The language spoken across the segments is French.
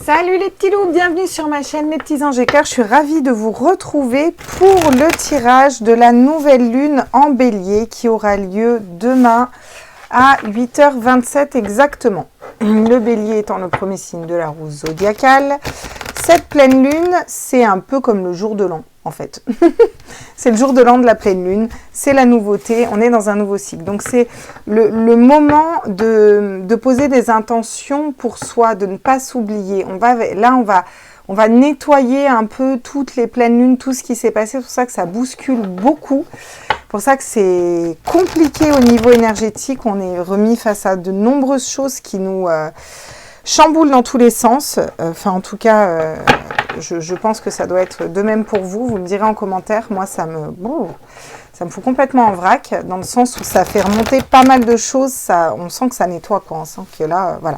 Salut les petits loups, bienvenue sur ma chaîne mes petits anges et cœurs. Je suis ravie de vous retrouver pour le tirage de la nouvelle lune en bélier qui aura lieu demain à 8h27 exactement. Le bélier étant le premier signe de la roue zodiacale. Cette pleine lune, c'est un peu comme le jour de l'an en fait. C'est le jour de l'an de la pleine lune, c'est la nouveauté, on est dans un nouveau cycle. Donc c'est le moment de poser des intentions pour soi, de ne pas s'oublier. On va nettoyer un peu toutes les pleines lunes, tout ce qui s'est passé. C'est pour ça que ça bouscule beaucoup. C'est pour ça que c'est compliqué au niveau énergétique. On est remis face à de nombreuses choses qui nous chamboulent dans tous les sens. Enfin, en tout cas, je pense que ça doit être de même pour vous. Vous me direz en commentaire. Moi, ça me fout complètement en vrac, dans le sens où ça fait remonter pas mal de choses. On sent que ça nettoie, quoi. On sent que là, voilà.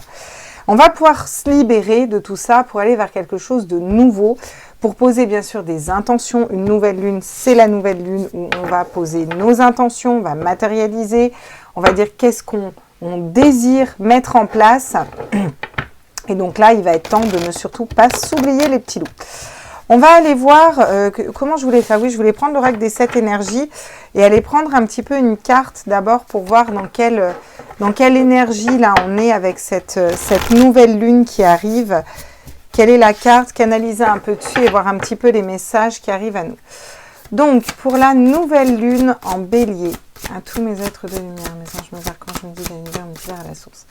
On va pouvoir se libérer de tout ça pour aller vers quelque chose de nouveau, pour poser bien sûr des intentions. Une nouvelle lune, c'est la nouvelle lune où on va poser nos intentions, on va matérialiser, on va dire qu'est-ce qu'on désire mettre en place. Et donc là, il va être temps de ne surtout pas s'oublier les petits loups. On va aller voir comment je voulais faire. Oui, je voulais prendre l'oracle des 7 énergies et aller prendre un petit peu une carte d'abord pour voir dans quelle énergie là on est avec cette nouvelle lune qui arrive. Quelle est la carte? Canaliser un peu dessus et voir un petit peu les messages qui arrivent à nous. Donc, pour la nouvelle lune en bélier, à tous mes êtres de lumière, mes anges, mes archanges, me disent l'univers, me disent à la source.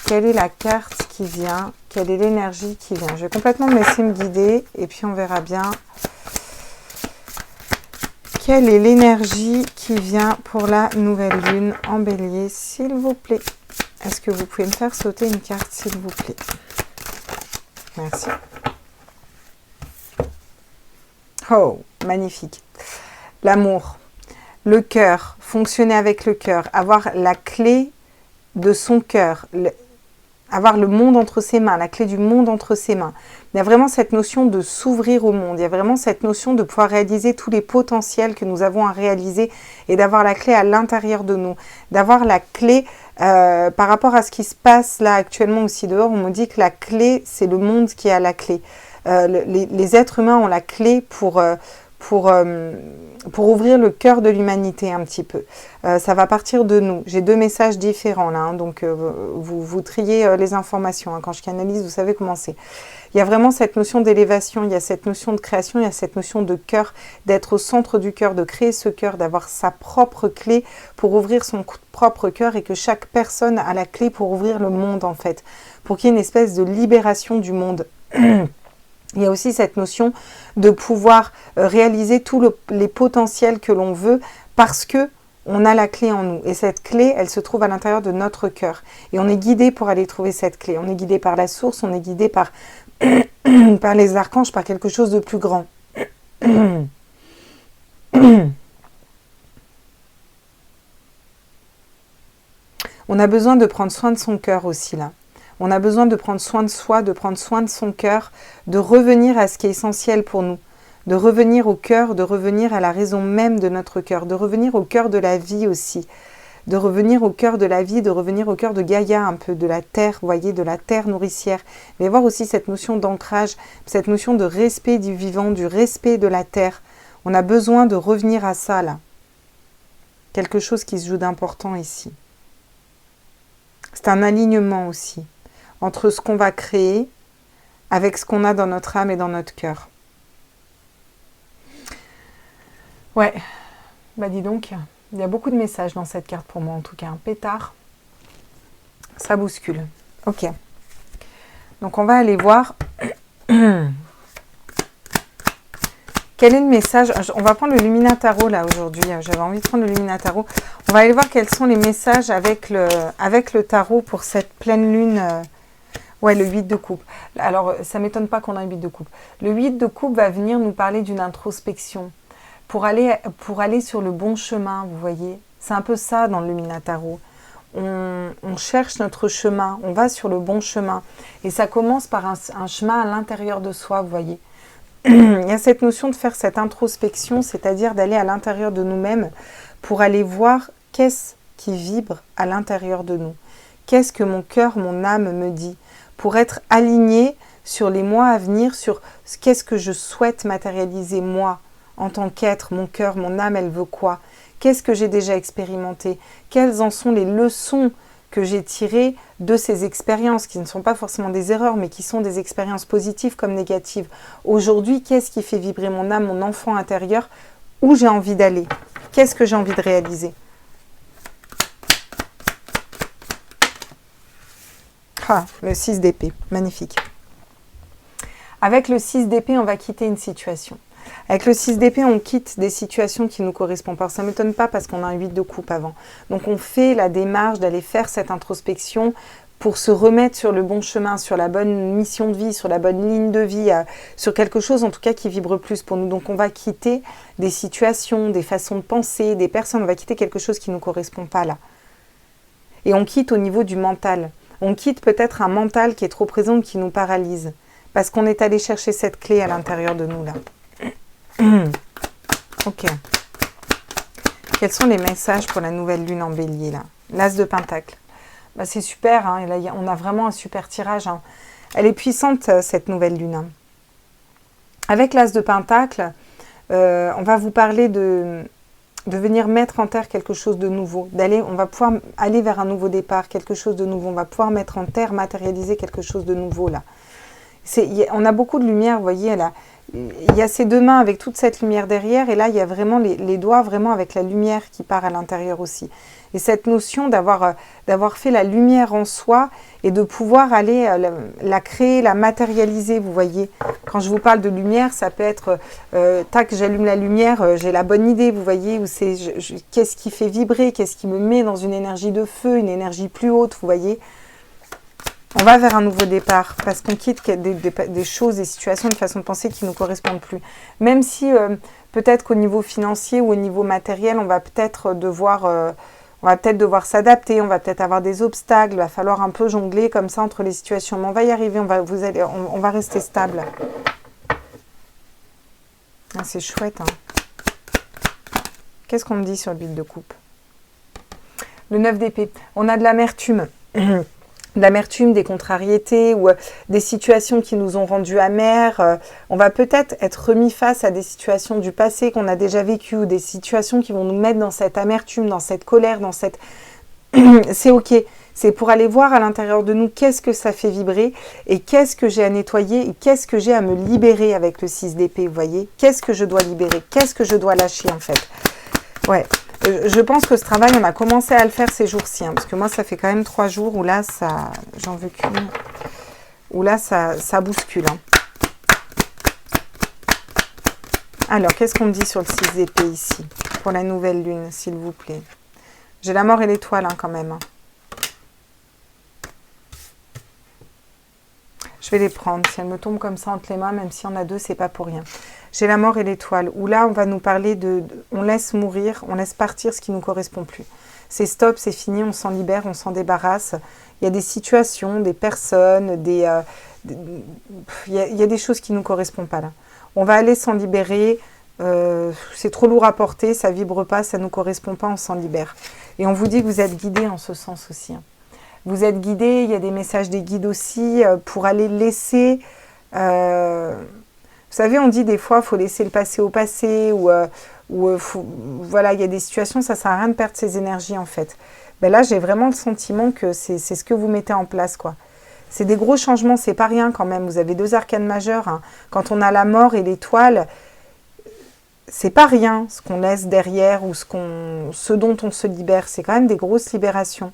Quelle est la carte qui vient? Quelle est l'énergie qui vient? Je vais complètement me laisser me guider et puis on verra bien. Quelle est l'énergie qui vient pour la nouvelle lune en bélier, s'il vous plaît? Est-ce que vous pouvez me faire sauter une carte, s'il vous plaît? Merci. Oh, magnifique. L'amour, le cœur, fonctionner avec le cœur, avoir la clé de son cœur, avoir le monde entre ses mains, la clé du monde entre ses mains. Il y a vraiment cette notion de s'ouvrir au monde. Il y a vraiment cette notion de pouvoir réaliser tous les potentiels que nous avons à réaliser et d'avoir la clé à l'intérieur de nous. D'avoir la clé par rapport à ce qui se passe là actuellement aussi dehors. On me dit que la clé, c'est le monde qui a la clé. Les êtres humains ont la clé pour ouvrir le cœur de l'humanité un petit peu. Ça va partir de nous. J'ai 2 messages différents là, hein, donc vous triez les informations. Hein. Quand je canalise, vous savez comment c'est. Il y a vraiment cette notion d'élévation, il y a cette notion de création, il y a cette notion de cœur, d'être au centre du cœur, de créer ce cœur, d'avoir sa propre clé pour ouvrir son propre cœur et que chaque personne a la clé pour ouvrir le monde en fait, pour qu'il y ait une espèce de libération du monde. Il y a aussi cette notion de pouvoir réaliser tous les potentiels que l'on veut parce que on a la clé en nous. Et cette clé, elle se trouve à l'intérieur de notre cœur. Et on est guidé pour aller trouver cette clé. On est guidé par la source, on est guidé par, par les archanges, par quelque chose de plus grand. On a besoin de prendre soin de son cœur aussi là. On a besoin de prendre soin de soi, de prendre soin de son cœur, de revenir à ce qui est essentiel pour nous, de revenir au cœur, de revenir à la raison même de notre cœur, de revenir au cœur de la vie aussi, de revenir au cœur de la vie, de revenir au cœur de Gaïa un peu, de la terre, vous voyez, de la terre nourricière. Mais voir aussi cette notion d'ancrage, cette notion de respect du vivant, du respect de la terre. On a besoin de revenir à ça là. Quelque chose qui se joue d'important ici. C'est un alignement aussi entre ce qu'on va créer avec ce qu'on a dans notre âme et dans notre cœur. Ouais, bah dis donc, il y a beaucoup de messages dans cette carte pour moi, en tout cas, un pétard, ça bouscule. Ok, donc on va aller voir quel est le message. On va prendre le Luminataro là aujourd'hui, j'avais envie de prendre le Luminataro. On va aller voir quels sont les messages avec le tarot pour cette pleine lune. Ouais, le 8 de coupe. Alors, ça ne m'étonne pas qu'on ait un 8 de coupe. Le 8 de coupe va venir nous parler d'une introspection pour aller sur le bon chemin, vous voyez. C'est un peu ça dans le Luminataro. On cherche notre chemin, on va sur le bon chemin. Et ça commence par un chemin à l'intérieur de soi, vous voyez. Il y a cette notion de faire cette introspection, c'est-à-dire d'aller à l'intérieur de nous-mêmes pour aller voir qu'est-ce qui vibre à l'intérieur de nous. Qu'est-ce que mon cœur, mon âme me dit ? Pour être aligné sur les mois à venir, sur qu'est-ce que je souhaite matérialiser moi, en tant qu'être, mon cœur, mon âme, elle veut quoi? Qu'est-ce que j'ai déjà expérimenté? Quelles en sont les leçons que j'ai tirées de ces expériences, qui ne sont pas forcément des erreurs, mais qui sont des expériences positives comme négatives? Aujourd'hui, qu'est-ce qui fait vibrer mon âme, mon enfant intérieur? Où j'ai envie d'aller? Qu'est-ce que j'ai envie de réaliser? Ah, le 6 d'épée, magnifique. Avec le 6 d'épée, on va quitter une situation. Avec le 6 d'épée, on quitte des situations qui ne nous correspondent pas. Ça ne m'étonne pas parce qu'on a un 8 de coupe avant. Donc on fait la démarche d'aller faire cette introspection pour se remettre sur le bon chemin, sur la bonne mission de vie, sur la bonne ligne de vie, sur quelque chose en tout cas qui vibre plus pour nous. Donc on va quitter des situations, des façons de penser, des personnes. On va quitter quelque chose qui ne nous correspond pas là. Et on quitte au niveau du mental. On quitte peut-être un mental qui est trop présent, qui nous paralyse. Parce qu'on est allé chercher cette clé à l'intérieur de nous là. Ok. Quels sont les messages pour la nouvelle lune en bélier là? L'as de pentacle. Bah, c'est super, hein, là, on a vraiment un super tirage. Hein. Elle est puissante cette nouvelle lune. Hein. Avec l'as de pentacle, on va vous parler de venir mettre en terre quelque chose de nouveau. On va pouvoir aller vers un nouveau départ, quelque chose de nouveau. On va pouvoir mettre en terre, matérialiser quelque chose de nouveau là. On a beaucoup de lumière, vous voyez, là. Il y a ces deux mains avec toute cette lumière derrière, et là, il y a vraiment les doigts vraiment avec la lumière qui part à l'intérieur aussi. Et cette notion d'avoir fait la lumière en soi et de pouvoir aller la créer, la matérialiser, vous voyez. Quand je vous parle de lumière, ça peut être, tac, j'allume la lumière, j'ai la bonne idée, vous voyez, ou c'est qu'est-ce qui fait vibrer, qu'est-ce qui me met dans une énergie de feu, une énergie plus haute, vous voyez. On va vers un nouveau départ parce qu'on quitte des choses, des situations, des façons de penser qui ne nous correspondent plus. Même si peut-être qu'au niveau financier ou au niveau matériel, on va peut-être devoir s'adapter, on va peut-être avoir des obstacles, il va falloir un peu jongler comme ça entre les situations. Mais on va y arriver, on va rester stable. Ah, c'est chouette. Hein. Qu'est-ce qu'on me dit sur le 8 de coupe? Le 9 d'épée. On a de l'amertume. De l'amertume, des contrariétés ou des situations qui nous ont rendus amers. On va peut-être être remis face à des situations du passé qu'on a déjà vécues ou des situations qui vont nous mettre dans cette amertume, dans cette colère, dans cette... C'est ok. C'est pour aller voir à l'intérieur de nous qu'est-ce que ça fait vibrer et qu'est-ce que j'ai à nettoyer et qu'est-ce que j'ai à me libérer avec le 6 d'épée, vous voyez. Qu'est-ce que je dois libérer? Qu'est-ce que je dois lâcher en fait? Ouais. Je pense que ce travail, on a commencé à le faire ces jours-ci, hein, parce que moi, ça fait quand même 3 jours où là, j'en veux qu'une, où là, ça bouscule. Hein. Alors, qu'est-ce qu'on me dit sur le 6 d'épée ici, pour la nouvelle lune, s'il vous plaît? J'ai la mort et l'étoile, hein, quand même. Hein. Je vais les prendre. Si elles me tombent comme ça entre les mains, même s'il y en a deux, c'est pas pour rien. J'ai la mort et l'étoile, où là, on va nous parler on laisse mourir, on laisse partir ce qui ne nous correspond plus. C'est stop, c'est fini, on s'en libère, on s'en débarrasse. Il y a des situations, des personnes, il y a des choses qui ne nous correspondent pas là. On va aller s'en libérer, c'est trop lourd à porter, ça vibre pas, ça ne nous correspond pas, on s'en libère. Et on vous dit que vous êtes guidés en ce sens aussi. Hein. Vous êtes guidés, il y a des messages des guides aussi, pour aller laisser... Vous savez, on dit des fois, il faut laisser le passé au passé, voilà, il y a des situations, ça ne sert à rien de perdre ses énergies, en fait. Ben là, j'ai vraiment le sentiment que c'est ce que vous mettez en place, quoi. C'est des gros changements, c'est pas rien, quand même. Vous avez 2 arcanes majeurs. Hein. Quand on a la mort et l'étoile, c'est pas rien, ce qu'on laisse derrière ou ce dont on se libère. C'est quand même des grosses libérations.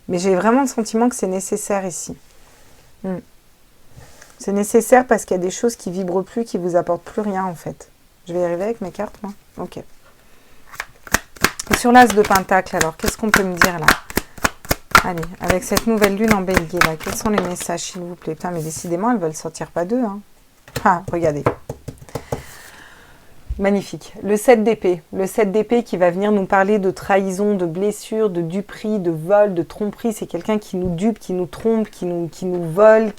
Mais j'ai vraiment le sentiment que c'est nécessaire ici. C'est nécessaire parce qu'il y a des choses qui vibrent plus, qui vous apportent plus rien en fait. Je vais y arriver avec mes cartes, moi. Ok. Et sur l'as de pentacle, alors, qu'est-ce qu'on peut me dire là? Allez, avec cette nouvelle lune en bélier, là, quels sont les messages, s'il vous plaît? Putain, mais décidément, elles veulent sortir pas d'eux. Hein. Ah, regardez. Magnifique. Le 7 d'épée. Le 7 d'épée qui va venir nous parler de trahison, de blessure, de duperie, de vol, de tromperie. C'est quelqu'un qui nous dupe, qui nous trompe, qui nous vole,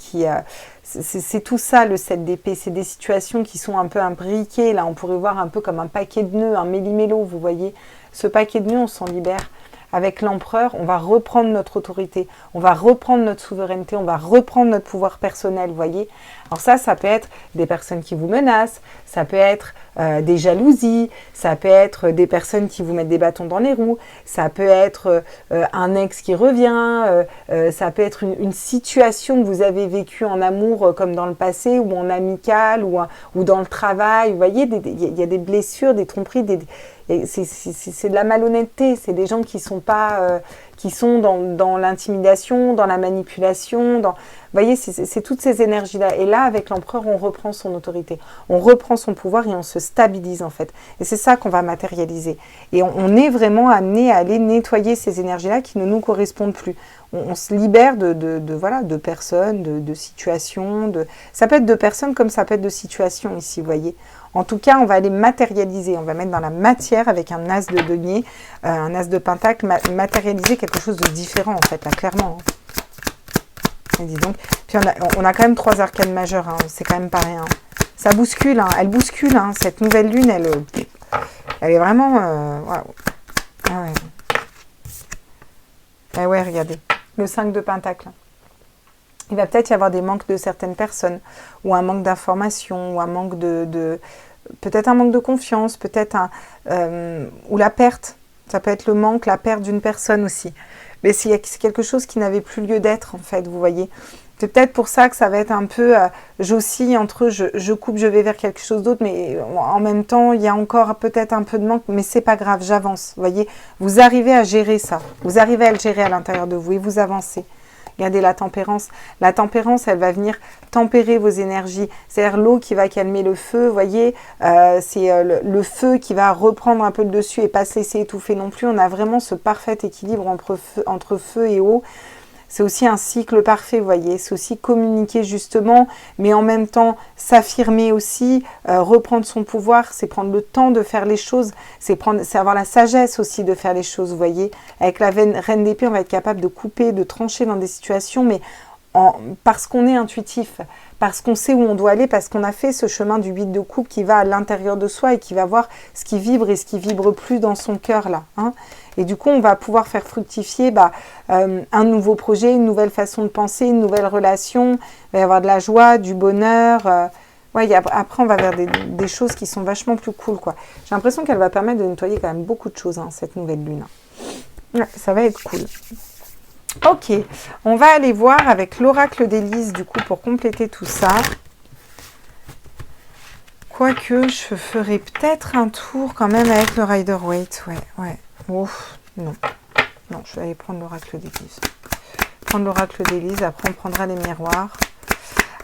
c'est tout ça le 7 d'épée. C'est des situations qui sont un peu imbriquées. Là, on pourrait voir un peu comme un paquet de nœuds, un méli-mélo, vous voyez. Ce paquet de nœuds, on s'en libère. avec l'empereur, on va reprendre notre autorité, on va reprendre notre souveraineté, on va reprendre notre pouvoir personnel, vous voyez. Alors ça peut être des personnes qui vous menacent, ça peut être des jalousies, ça peut être des personnes qui vous mettent des bâtons dans les roues, ça peut être un ex qui revient, ça peut être une situation que vous avez vécue en amour comme dans le passé ou en amical ou dans le travail. Vous voyez, il y a des blessures, des tromperies, c'est de la malhonnêteté, c'est des gens qui sont pas, qui sont dans l'intimidation, dans la manipulation, vous voyez, c'est toutes ces énergies-là. Et là, avec l'empereur, on reprend son autorité, on reprend son pouvoir et on se stabilise en fait. Et c'est ça qu'on va matérialiser. Et on est vraiment amené à aller nettoyer ces énergies-là qui ne nous correspondent plus. On se libère de personnes, de situations. Ça peut être de personnes comme ça peut être de situations ici, vous voyez. En tout cas, on va aller matérialiser, on va mettre dans la matière avec un as de denier, un as de pentacle, matérialiser quelque chose de différent en fait, là, clairement. Et dis donc. Puis on a quand même 3 arcanes majeures, hein, c'est quand même pas rien. Ça bouscule, hein, elle bouscule, hein, cette nouvelle lune, elle est vraiment... Waouh. Ah ouais. Ah ouais, regardez, le 5 de pentacle. Il va peut-être y avoir des manques de certaines personnes, ou un manque d'information, ou un manque peut-être un manque de confiance, peut-être ou la perte. Ça peut être le manque, la perte d'une personne aussi. Mais c'est quelque chose qui n'avait plus lieu d'être, en fait, vous voyez. C'est peut-être pour ça que ça va être un peu... j'oscille entre je coupe, je vais vers quelque chose d'autre, mais en même temps, il y a encore peut-être un peu de manque, mais c'est pas grave, j'avance, vous voyez. Vous arrivez à gérer ça, vous arrivez à le gérer à l'intérieur de vous et vous avancez. Regardez la tempérance. La tempérance, elle va venir tempérer vos énergies. C'est-à-dire l'eau qui va calmer le feu, vous voyez. C'est le feu qui va reprendre un peu le dessus et pas se laisser étouffer non plus. On a vraiment ce parfait équilibre entre feu et eau. C'est aussi un cycle parfait, vous voyez. C'est aussi communiquer justement, mais en même temps s'affirmer aussi, reprendre son pouvoir. C'est prendre le temps de faire les choses. C'est avoir la sagesse aussi de faire les choses, vous voyez. Avec la reine d'épée, on va être capable de couper, de trancher dans des situations, mais parce qu'on est intuitif, parce qu'on sait où on doit aller, parce qu'on a fait ce chemin du 8 de coupe qui va à l'intérieur de soi et qui va voir ce qui vibre et ce qui vibre plus dans son cœur là. Hein. Et du coup, on va pouvoir faire fructifier un nouveau projet, une nouvelle façon de penser, une nouvelle relation. Il va y avoir de la joie, du bonheur. Ouais, après, on va vers des choses qui sont vachement plus cool, quoi. J'ai l'impression qu'elle va permettre de nettoyer quand même beaucoup de choses, hein, cette nouvelle lune. Ouais, ça va être cool. Ok, on va aller voir avec l'oracle d'Élise, du coup, pour compléter tout ça. Quoique, je ferai peut-être un tour quand même avec le Rider-Waite. Ouais. Ouf, non, je vais aller prendre l'oracle d'Élise. Prendre l'oracle d'Élise, après on prendra les miroirs.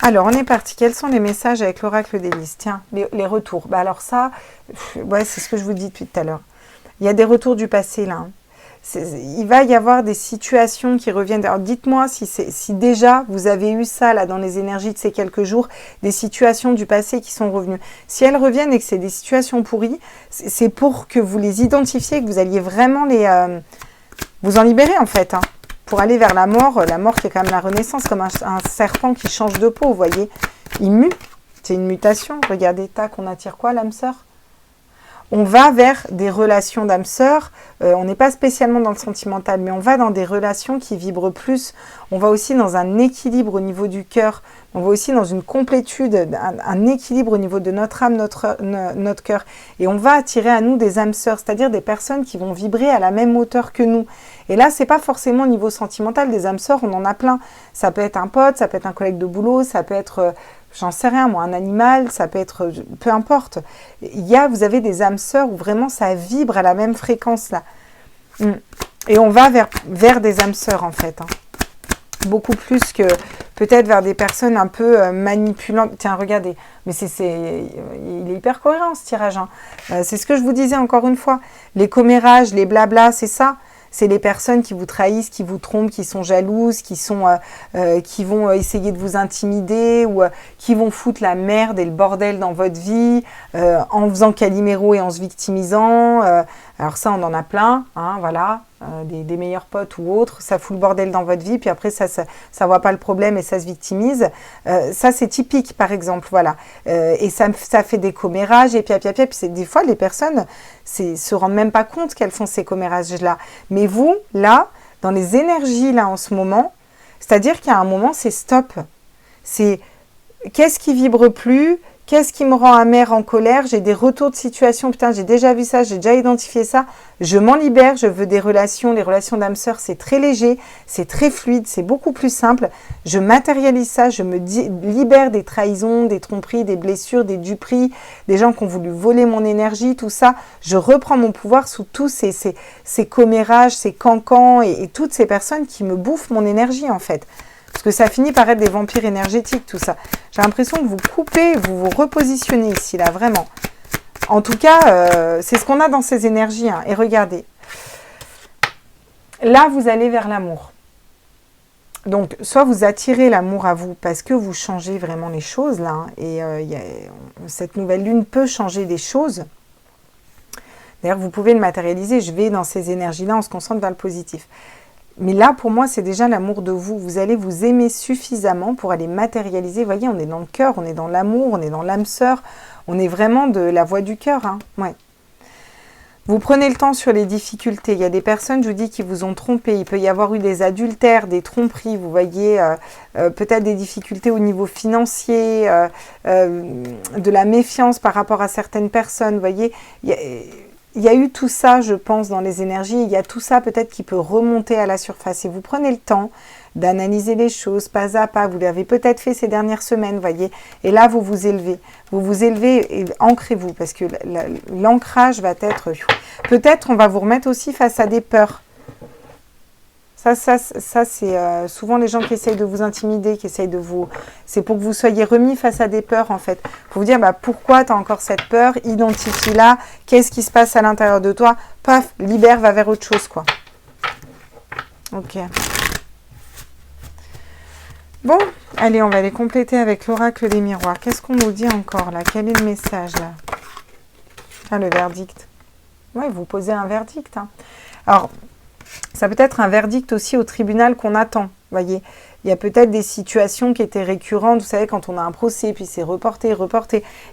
Alors, on est parti. Quels sont les messages avec l'oracle d'Élise? Tiens, les retours. Alors ça, ouais, c'est ce que je vous dis depuis tout à l'heure. Il y a des retours du passé, là. Il va y avoir des situations qui reviennent. Alors, dites-moi si déjà vous avez eu ça, là, dans les énergies de ces quelques jours, des situations du passé qui sont revenues. Si elles reviennent et que c'est des situations pourries, c'est pour que vous les identifiez, que vous alliez vraiment vous en libérer, en fait, hein, pour aller vers la mort qui est quand même la renaissance, comme un serpent qui change de peau, vous voyez. Il mue, c'est une mutation. Regardez, tac, on attire quoi, l'âme sœur? On va vers des relations d'âme sœur, on n'est pas spécialement dans le sentimental, mais on va dans des relations qui vibrent plus, on va aussi dans un équilibre au niveau du cœur, on va aussi dans une complétude, un équilibre au niveau de notre âme, notre cœur, et on va attirer à nous des âmes sœurs, c'est-à-dire des personnes qui vont vibrer à la même hauteur que nous. Et là, c'est pas forcément au niveau sentimental, des âmes sœurs, on en a plein. Ça peut être un pote, ça peut être un collègue de boulot, ça peut être... j'en sais rien, moi, un animal, ça peut être... peu importe. Vous avez des âmes sœurs où vraiment ça vibre à la même fréquence, là. Et on va vers des âmes sœurs, en fait. Hein. Beaucoup plus que peut-être vers des personnes un peu manipulantes. Tiens, regardez. Mais il est hyper cohérent, ce tirage. Hein. C'est ce que je vous disais encore une fois. Les commérages, les blablas, c'est ça. C'est les personnes qui vous trahissent, qui vous trompent, qui sont jalouses, qui vont essayer de vous intimider ou qui vont foutre la merde et le bordel dans votre vie en faisant Calimero et en se victimisant. Alors ça, on en a plein, hein, voilà, des meilleurs potes ou autres, ça fout le bordel dans votre vie, puis après, ça voit pas le problème et ça se victimise. Ça, c'est typique, par exemple, voilà. Et ça fait des commérages, et puis des fois, les personnes se rendent même pas compte qu'elles font ces commérages-là. Mais vous, là, dans les énergies, là, en ce moment, c'est-à-dire qu'il y a un moment, c'est stop. C'est qu'est-ce qui vibre plus? Qu'est-ce qui me rend amère, en colère? J'ai des retours de situation, putain, j'ai déjà vu ça, j'ai déjà identifié ça. Je m'en libère, je veux des relations. Les relations d'âme sœur, c'est très léger, c'est très fluide, c'est beaucoup plus simple. Je matérialise ça, je me libère des trahisons, des tromperies, des blessures, des duperies, des gens qui ont voulu voler mon énergie, tout ça. Je reprends mon pouvoir sous tous ces commérages, ces cancans et toutes ces personnes qui me bouffent mon énergie, en fait. Parce que ça finit par être des vampires énergétiques, tout ça. J'ai l'impression que vous coupez, vous vous repositionnez ici, là, vraiment. En tout cas, c'est ce qu'on a dans ces énergies. Hein. Et regardez. Là, vous allez vers l'amour. Donc, soit vous attirez l'amour à vous parce que vous changez vraiment les choses, là. Hein, et cette nouvelle lune peut changer des choses. D'ailleurs, vous pouvez le matérialiser. Je vais dans ces énergies-là, on se concentre vers le positif. Mais là, pour moi, c'est déjà l'amour de vous. Vous allez vous aimer suffisamment pour aller matérialiser. Vous voyez, on est dans le cœur, on est dans l'amour, on est dans l'âme sœur. On est vraiment de la voix du cœur. Hein. Ouais. Vous prenez le temps sur les difficultés. Il y a des personnes, je vous dis, qui vous ont trompé. Il peut y avoir eu des adultères, des tromperies. Vous voyez, peut-être des difficultés au niveau financier, de la méfiance par rapport à certaines personnes. Vous voyez, il y a eu tout ça, je pense, dans les énergies. Il y a tout ça peut-être qui peut remonter à la surface. Et vous prenez le temps d'analyser les choses pas à pas. Vous l'avez peut-être fait ces dernières semaines, voyez. Et là, vous vous élevez. Vous vous élevez et ancrez-vous. Parce que l'ancrage va être... Peut-être on va vous remettre aussi face à des peurs. Ça c'est souvent les gens qui essayent de vous intimider, qui essayent de vous... C'est pour que vous soyez remis face à des peurs, en fait. Pour vous dire, bah, pourquoi tu as encore cette peur? Identifie-la. Qu'est-ce qui se passe à l'intérieur de toi? Paf, libère, va vers autre chose, quoi. Ok. Bon, allez, on va les compléter avec l'oracle des miroirs. Qu'est-ce qu'on nous dit encore, là? Quel est le message, là? Ah, le verdict. Oui, vous posez un verdict. Hein. Alors... ça peut être un verdict aussi au tribunal qu'on attend, voyez. Il y a peut-être des situations qui étaient récurrentes, vous savez, quand on a un procès, puis c'est reporté.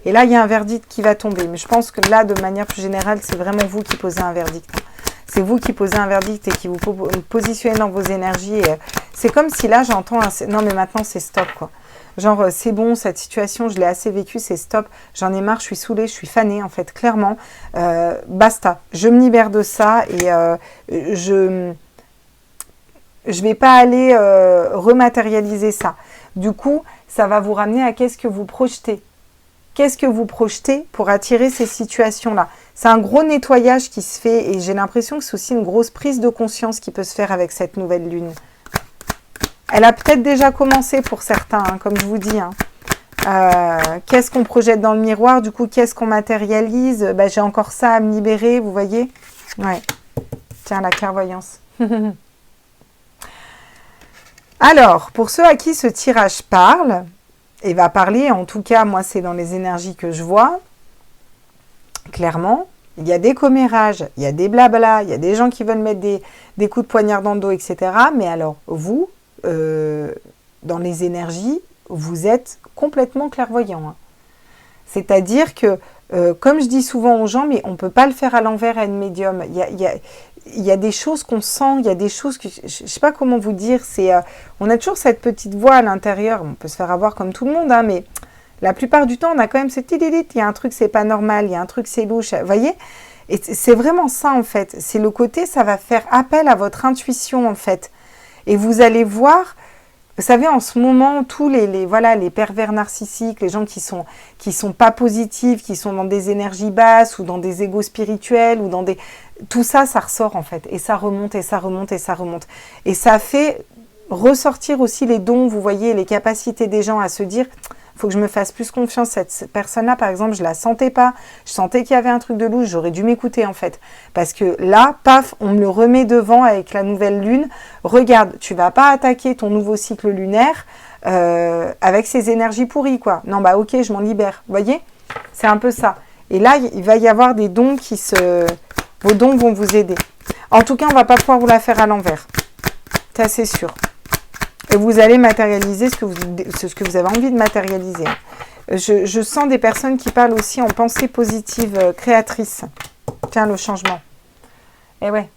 Et là, il y a un verdict qui va tomber. Mais je pense que là, de manière plus générale, c'est vraiment vous qui posez un verdict. C'est vous qui posez un verdict et qui vous positionnez dans vos énergies. Et c'est comme si là, j'entends non, mais maintenant, c'est stop, quoi. Genre, c'est bon, cette situation, je l'ai assez vécue, c'est stop. J'en ai marre, je suis saoulée, je suis fanée, en fait, clairement. Basta, je me libère de ça et je vais pas aller rematérialiser ça. Du coup, ça va vous ramener à qu'est-ce que vous projetez. Qu'est-ce que vous projetez pour attirer ces situations-là? C'est un gros nettoyage qui se fait et j'ai l'impression que c'est aussi une grosse prise de conscience qui peut se faire avec cette nouvelle lune. Elle a peut-être déjà commencé pour certains, hein, comme je vous dis. Hein. Qu'est-ce qu'on projette dans le miroir? Du coup, qu'est-ce qu'on matérialise? Bah, j'ai encore ça à me libérer, vous voyez? Ouais. Tiens, la clairvoyance. Alors, pour ceux à qui ce tirage parle, et va parler, en tout cas, moi, c'est dans les énergies que je vois, clairement, il y a des commérages, il y a des blabla, il y a des gens qui veulent mettre des coups de poignard dans le dos, etc. Mais alors, vous... dans les énergies, vous êtes complètement clairvoyant. Hein. C'est-à-dire que, comme je dis souvent aux gens, mais on ne peut pas le faire à l'envers à une médium. Il y a des choses qu'on sent, il y a des choses que... Je ne sais pas comment vous dire. On a toujours cette petite voix à l'intérieur. On peut se faire avoir comme tout le monde, hein, mais la plupart du temps, on a quand même ce petit délit. Il y a un truc, c'est pas normal. Il y a un truc, c'est louche. Vous voyez? Et c'est vraiment ça, en fait. C'est le côté, ça va faire appel à votre intuition, en fait. Et vous allez voir, vous savez, en ce moment, tous les pervers narcissiques, les gens qui sont pas positifs, qui sont dans des énergies basses ou dans des égos spirituels ou dans des... Tout ça, ça ressort en fait. Et ça remonte, et ça remonte, et ça remonte. Et ça fait ressortir aussi les dons, vous voyez, les capacités des gens à se dire... faut que je me fasse plus confiance. Cette personne-là, par exemple, je la sentais pas. Je sentais qu'il y avait un truc de louche. J'aurais dû m'écouter, en fait. Parce que là, paf, on me le remet devant avec la nouvelle lune. Regarde, tu vas pas attaquer ton nouveau cycle lunaire avec ces énergies pourries, quoi. Non, bah ok, je m'en libère. Vous voyez? C'est un peu ça. Et là, il va y avoir des dons qui se Vos dons vont vous aider. En tout cas, on ne va pas pouvoir vous la faire à l'envers. Ça, c'est sûr. Et vous allez matérialiser ce que vous avez envie de matérialiser. Je sens des personnes qui parlent aussi en pensée positive créatrice. Tiens, le changement. Et ouais.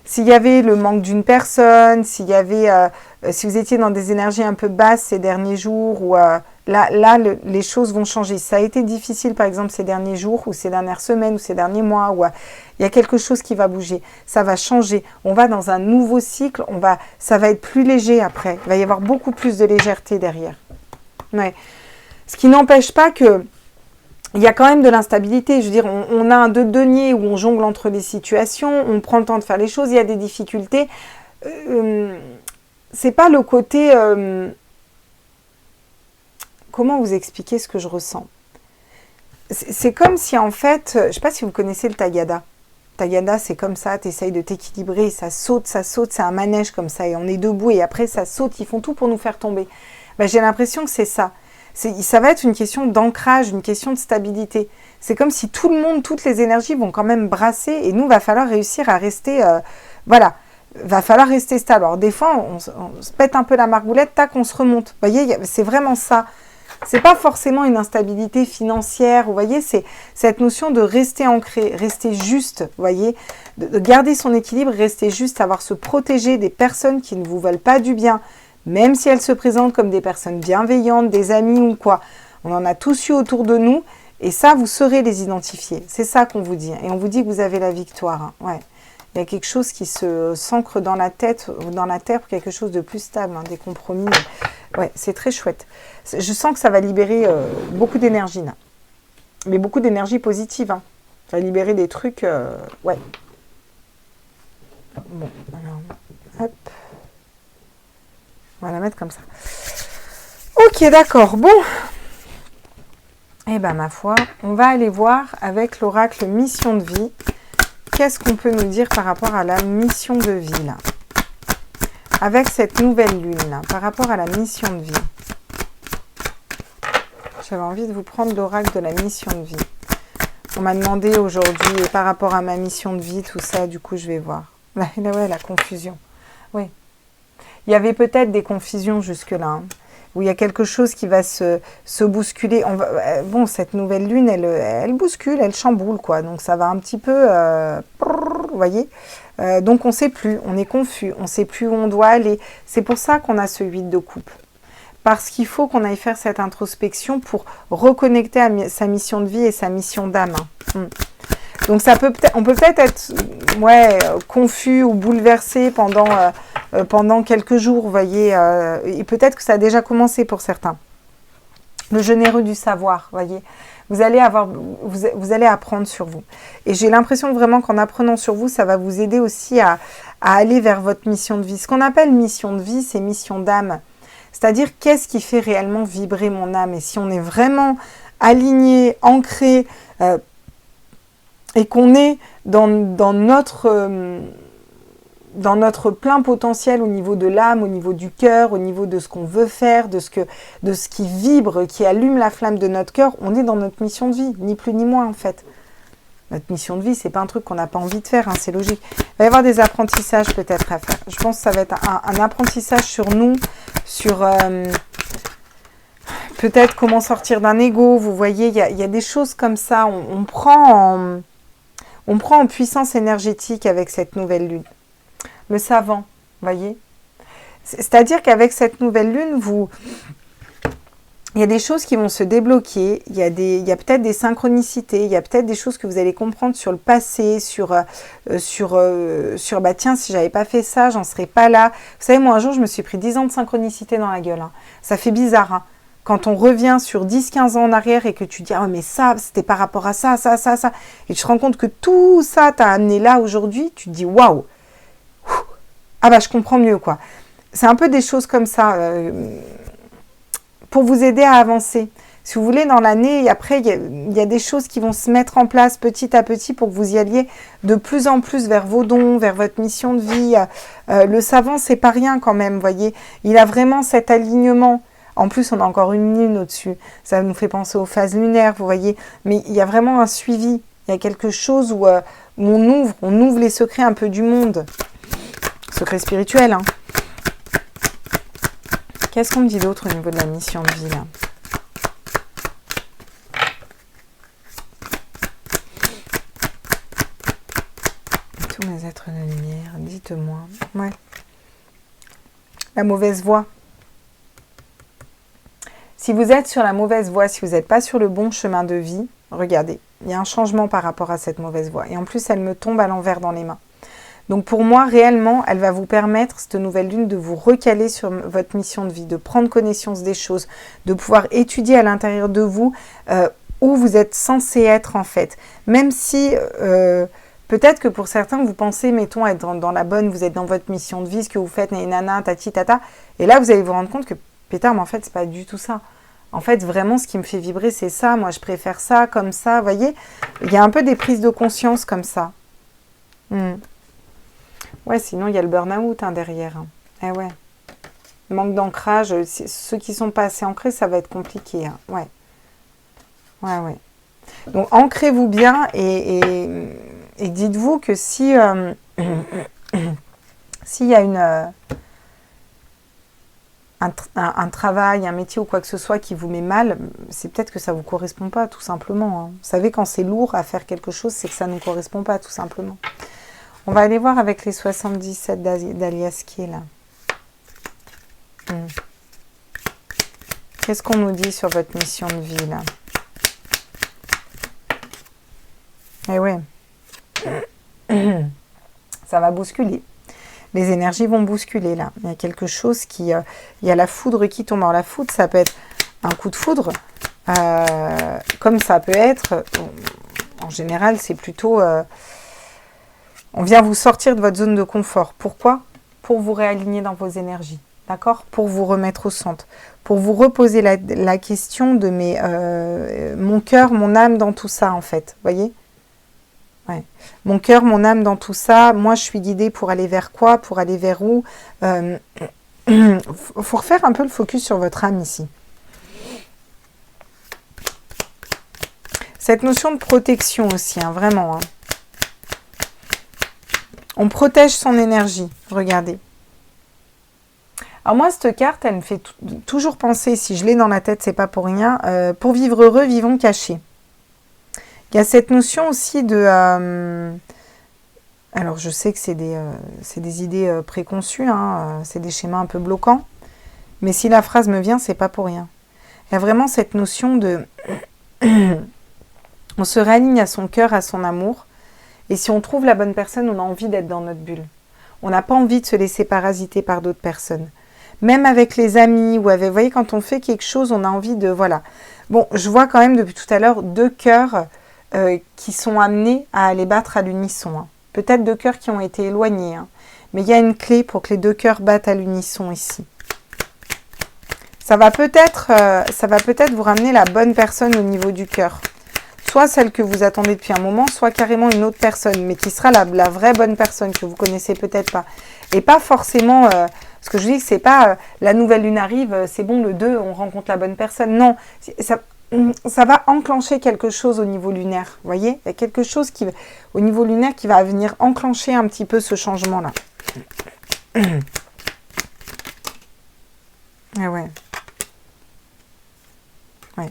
S'il y avait le manque d'une personne, si vous étiez dans des énergies un peu basses ces derniers jours, ou les choses vont changer. Ça a été difficile, par exemple, ces derniers jours, ou ces dernières semaines, ou ces derniers mois, où il y a quelque chose qui va bouger. Ça va changer. On va dans un nouveau cycle. Ça va être plus léger après. Il va y avoir beaucoup plus de légèreté derrière. Ouais. Ce qui n'empêche pas que il y a quand même de l'instabilité. Je veux dire, on a un 2 de denier où on jongle entre les situations, on prend le temps de faire les choses, il y a des difficultés. C'est pas le côté... comment vous expliquer ce que je ressens? C'est comme si en fait... Je ne sais pas si vous connaissez le Tagada. Tagada, c'est comme ça, tu essayes de t'équilibrer, ça saute, c'est un manège comme ça, et on est debout, et après ça saute, ils font tout pour nous faire tomber. Ben, j'ai l'impression que c'est ça. Ça va être une question d'ancrage, une question de stabilité. C'est comme si tout le monde, toutes les énergies vont quand même brasser et nous, va falloir réussir à rester, va falloir rester stable. Alors des fois, on se pète un peu la margoulette, tac, on se remonte. Vous voyez, c'est vraiment ça. C'est pas forcément une instabilité financière, vous voyez, c'est cette notion de rester ancré, rester juste, vous voyez, de garder son équilibre, rester juste, savoir se protéger des personnes qui ne vous veulent pas du bien, même si elles se présentent comme des personnes bienveillantes, des amis ou quoi. On en a tous eu autour de nous, et ça, vous saurez les identifier. C'est ça qu'on vous dit. Et on vous dit que vous avez la victoire. Hein. Ouais. Il y a quelque chose qui s'ancre dans la tête, dans la terre, pour quelque chose de plus stable, hein, des compromis. Ouais, c'est très chouette. Je sens que ça va libérer beaucoup d'énergie, là. Mais beaucoup d'énergie positive. Hein. Ça va libérer des trucs... ouais. Bon, alors... Hop. On va la mettre comme ça. Ok, d'accord. Bon. Eh bien, ma foi, on va aller voir avec l'oracle mission de vie. Qu'est-ce qu'on peut nous dire par rapport à la mission de vie, là? Avec cette nouvelle lune, là, par rapport à la mission de vie. J'avais envie de vous prendre l'oracle de la mission de vie. On m'a demandé aujourd'hui, par rapport à ma mission de vie, tout ça, du coup, je vais voir. Là, ouais, la confusion. Oui. Il y avait peut-être des confusions jusque-là, hein, où il y a quelque chose qui va se bousculer. Bon, cette nouvelle lune, elle bouscule, elle chamboule, quoi. Donc, ça va un petit peu... vous voyez, donc, on ne sait plus, on est confus, on ne sait plus où on doit aller. C'est pour ça qu'on a ce 8 de coupe. Parce qu'il faut qu'on aille faire cette introspection pour reconnecter à sa mission de vie et sa mission d'âme. Hein. Donc, on peut peut-être être confus ou bouleversé pendant quelques jours, vous voyez. Et peut-être que ça a déjà commencé pour certains. Le généreux du savoir, vous voyez. Vous allez apprendre sur vous. Et j'ai l'impression vraiment qu'en apprenant sur vous, ça va vous aider aussi à aller vers votre mission de vie. Ce qu'on appelle mission de vie, c'est mission d'âme. C'est-à-dire, qu'est-ce qui fait réellement vibrer mon âme? Et si on est vraiment aligné, ancré, et qu'on est dans notre plein potentiel au niveau de l'âme, au niveau du cœur, au niveau de ce qu'on veut faire, de ce qui vibre, qui allume la flamme de notre cœur, on est dans notre mission de vie, ni plus ni moins en fait. Notre mission de vie, c'est pas un truc qu'on n'a pas envie de faire, hein, c'est logique. Il va y avoir des apprentissages peut-être à faire. Je pense que ça va être un apprentissage sur nous, sur peut-être comment sortir d'un ego. Vous voyez, il y a des choses comme ça. On prend en puissance énergétique avec cette nouvelle lune. Le savant, vous voyez. C'est-à-dire qu'avec cette nouvelle lune, il y a des choses qui vont se débloquer, il y a peut-être des synchronicités, il y a peut-être des choses que vous allez comprendre sur le passé, sur tiens, si j'avais pas fait ça, j'en serais pas là. Vous savez, moi un jour, je me suis pris 10 ans de synchronicité dans la gueule. Hein. Ça fait bizarre, hein. Quand on revient sur 10-15 ans en arrière et que tu dis « Ah, mais ça, c'était par rapport à ça, ça, ça, ça ». Et tu te rends compte que tout ça t'a amené là aujourd'hui, tu te dis « Waouh !» Ah bah, je comprends mieux, quoi. C'est un peu des choses comme ça, pour vous aider à avancer. Si vous voulez, dans l'année, après, il y a des choses qui vont se mettre en place petit à petit pour que vous y alliez de plus en plus vers vos dons, vers votre mission de vie. Le savant, c'est pas rien quand même, vous voyez. Il a vraiment cet alignement. En plus, on a encore une lune au-dessus. Ça nous fait penser aux phases lunaires, vous voyez. Mais il y a vraiment un suivi. Il y a quelque chose où on ouvre les secrets un peu du monde. Secrets spirituels, hein. Qu'est-ce qu'on me dit d'autre au niveau de la mission de vie, là? Tous mes êtres de lumière, dites-moi. Ouais. La mauvaise voie. Si vous êtes sur la mauvaise voie, si vous n'êtes pas sur le bon chemin de vie, regardez, il y a un changement par rapport à cette mauvaise voie. Et en plus, elle me tombe à l'envers dans les mains. Donc pour moi, réellement, elle va vous permettre, cette nouvelle lune, de vous recaler sur votre mission de vie, de prendre connaissance des choses, de pouvoir étudier à l'intérieur de vous où vous êtes censé être en fait. Même si peut-être que pour certains, vous pensez, mettons, être dans la bonne, vous êtes dans votre mission de vie, ce que vous faites, nana, tati, tata. Et là, vous allez vous rendre compte que, pétard, mais en fait, c'est pas du tout ça. En fait, vraiment, ce qui me fait vibrer, c'est ça. Moi, je préfère ça, comme ça. Vous voyez, il y a un peu des prises de conscience comme ça. Ouais, sinon, il y a le burn-out derrière. Hein. Eh ouais. Manque d'ancrage. Ceux qui ne sont pas assez ancrés, ça va être compliqué. Hein. Ouais. Ouais, ouais. Donc, ancrez-vous bien et dites-vous que si s'il y a un travail, un métier ou quoi que ce soit qui vous met mal, c'est peut-être que ça ne vous correspond pas, tout simplement. Hein. Vous savez, quand c'est lourd à faire quelque chose, c'est que ça ne nous correspond pas, tout simplement. On va aller voir avec les 77 d'Alias qui est là. Qu'est-ce qu'on nous dit sur votre mission de vie, là? Eh ouais. Ça va bousculer. Les énergies vont bousculer là. Il y a quelque chose qui... il y a la foudre qui tombe. Alors la foudre, ça peut être un coup de foudre. Comme ça peut être... en général, c'est plutôt... on vient vous sortir de votre zone de confort. Pourquoi? Pour vous réaligner dans vos énergies. D'accord? Pour vous remettre au centre. Pour vous reposer la question de mon cœur, mon âme dans tout ça, en fait. Vous voyez? Ouais. Mon cœur, mon âme dans tout ça, moi je suis guidée pour aller vers quoi, pour aller vers où. Faut refaire un peu le focus sur votre âme ici. Cette notion de protection aussi, hein, vraiment. Hein. On protège son énergie, regardez. Alors moi, cette carte, elle me fait toujours penser, si je l'ai dans la tête, c'est pas pour rien, pour vivre heureux, vivons cachés. Il y a cette notion aussi de... alors, je sais que c'est des idées préconçues, hein, c'est des schémas un peu bloquants. Mais si la phrase me vient, c'est pas pour rien. Il y a vraiment cette notion de... on se réaligne à son cœur, à son amour. Et si on trouve la bonne personne, on a envie d'être dans notre bulle. On n'a pas envie de se laisser parasiter par d'autres personnes. Même avec les amis ou avec... Vous voyez, quand on fait quelque chose, on a envie de... Voilà. Bon, je vois quand même depuis tout à l'heure 2 cœurs... qui sont amenés à aller battre à l'unisson. Hein. Peut-être 2 cœurs qui ont été éloignés. Hein. Mais il y a une clé pour que les 2 cœurs battent à l'unisson ici. Ça va peut-être vous ramener la bonne personne au niveau du cœur. Soit celle que vous attendez depuis un moment, soit carrément une autre personne, mais qui sera la vraie bonne personne que vous connaissez peut-être pas. Et pas forcément... ce que je dis, c'est pas la nouvelle lune arrive, c'est bon, le 2, on rencontre la bonne personne. Non, ça va enclencher quelque chose au niveau lunaire, vous voyez? Il y a quelque chose au niveau lunaire qui va venir enclencher un petit peu ce changement-là. Ah ouais. Ouais.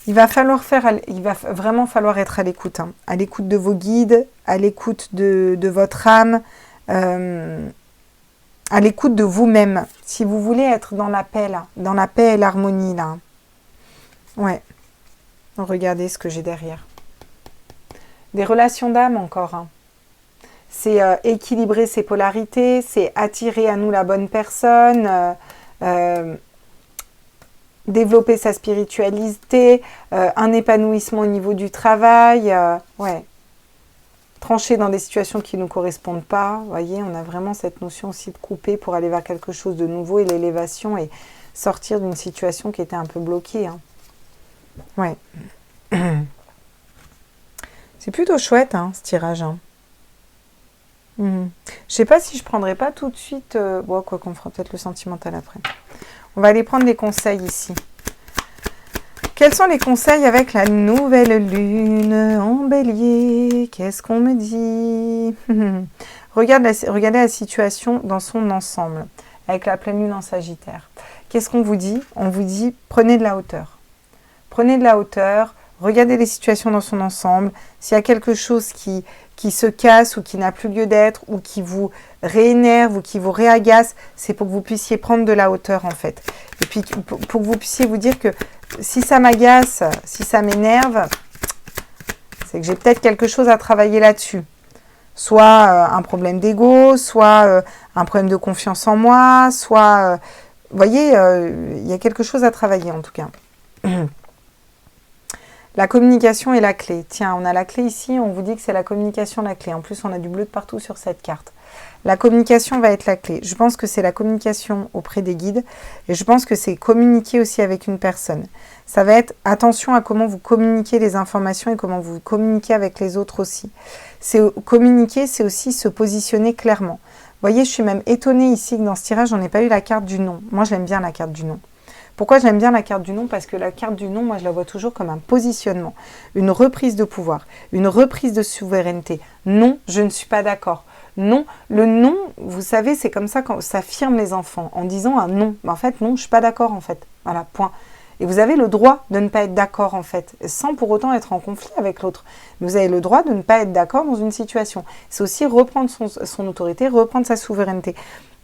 Il va vraiment falloir être à l'écoute, hein. À l'écoute de vos guides, à l'écoute de votre âme, à l'écoute de vous-même, si vous voulez être dans la paix, là, dans la paix et l'harmonie, là. Ouais. Regardez ce que j'ai derrière. Des relations d'âme encore. Hein. C'est équilibrer ses polarités, c'est attirer à nous la bonne personne, développer sa spiritualité, un épanouissement au niveau du travail, ouais. Trancher dans des situations qui ne nous correspondent pas. Vous voyez, on a vraiment cette notion aussi de couper pour aller vers quelque chose de nouveau et l'élévation et sortir d'une situation qui était un peu bloquée. Hein. Ouais. C'est plutôt chouette, hein, ce tirage. Hein. Je sais pas si je prendrai pas tout de suite... bon, quoi qu'on fera peut-être le sentimental après. On va aller prendre des conseils ici. Quels sont les conseils avec la nouvelle lune en bélier? Qu'est-ce qu'on me dit? Regardez la situation dans son ensemble, avec la pleine lune en Sagittaire. Qu'est-ce qu'on vous dit? On vous dit, prenez de la hauteur. Prenez de la hauteur, regardez les situations dans son ensemble. S'il y a quelque chose qui se casse ou qui n'a plus lieu d'être ou qui vous réénerve ou qui vous réagace, c'est pour que vous puissiez prendre de la hauteur en fait. Et puis pour que vous puissiez vous dire que si ça m'agace, si ça m'énerve, c'est que j'ai peut-être quelque chose à travailler là-dessus. Soit un problème d'ego, soit un problème de confiance en moi, soit... vous voyez, il y a quelque chose à travailler en tout cas. La communication est la clé. Tiens, on a la clé ici, on vous dit que c'est la communication la clé. En plus, on a du bleu de partout sur cette carte. La communication va être la clé. Je pense que c'est la communication auprès des guides et je pense que c'est communiquer aussi avec une personne. Ça va être attention à comment vous communiquez les informations et comment vous communiquez avec les autres aussi. Communiquer, c'est aussi se positionner clairement. Vous voyez, je suis même étonnée ici que dans ce tirage, on n'ait pas eu la carte du non. Moi, j'aime bien la carte du non. Pourquoi j'aime bien la carte du non? Parce que la carte du non, moi, je la vois toujours comme un positionnement, une reprise de pouvoir, une reprise de souveraineté. Non, je ne suis pas d'accord. Non, le non, vous savez, c'est comme ça quand s'affirment les enfants, en disant un non. Mais en fait, non, je ne suis pas d'accord, en fait. Voilà, point. Et vous avez le droit de ne pas être d'accord, en fait, sans pour autant être en conflit avec l'autre. Vous avez le droit de ne pas être d'accord dans une situation. C'est aussi reprendre son autorité, reprendre sa souveraineté.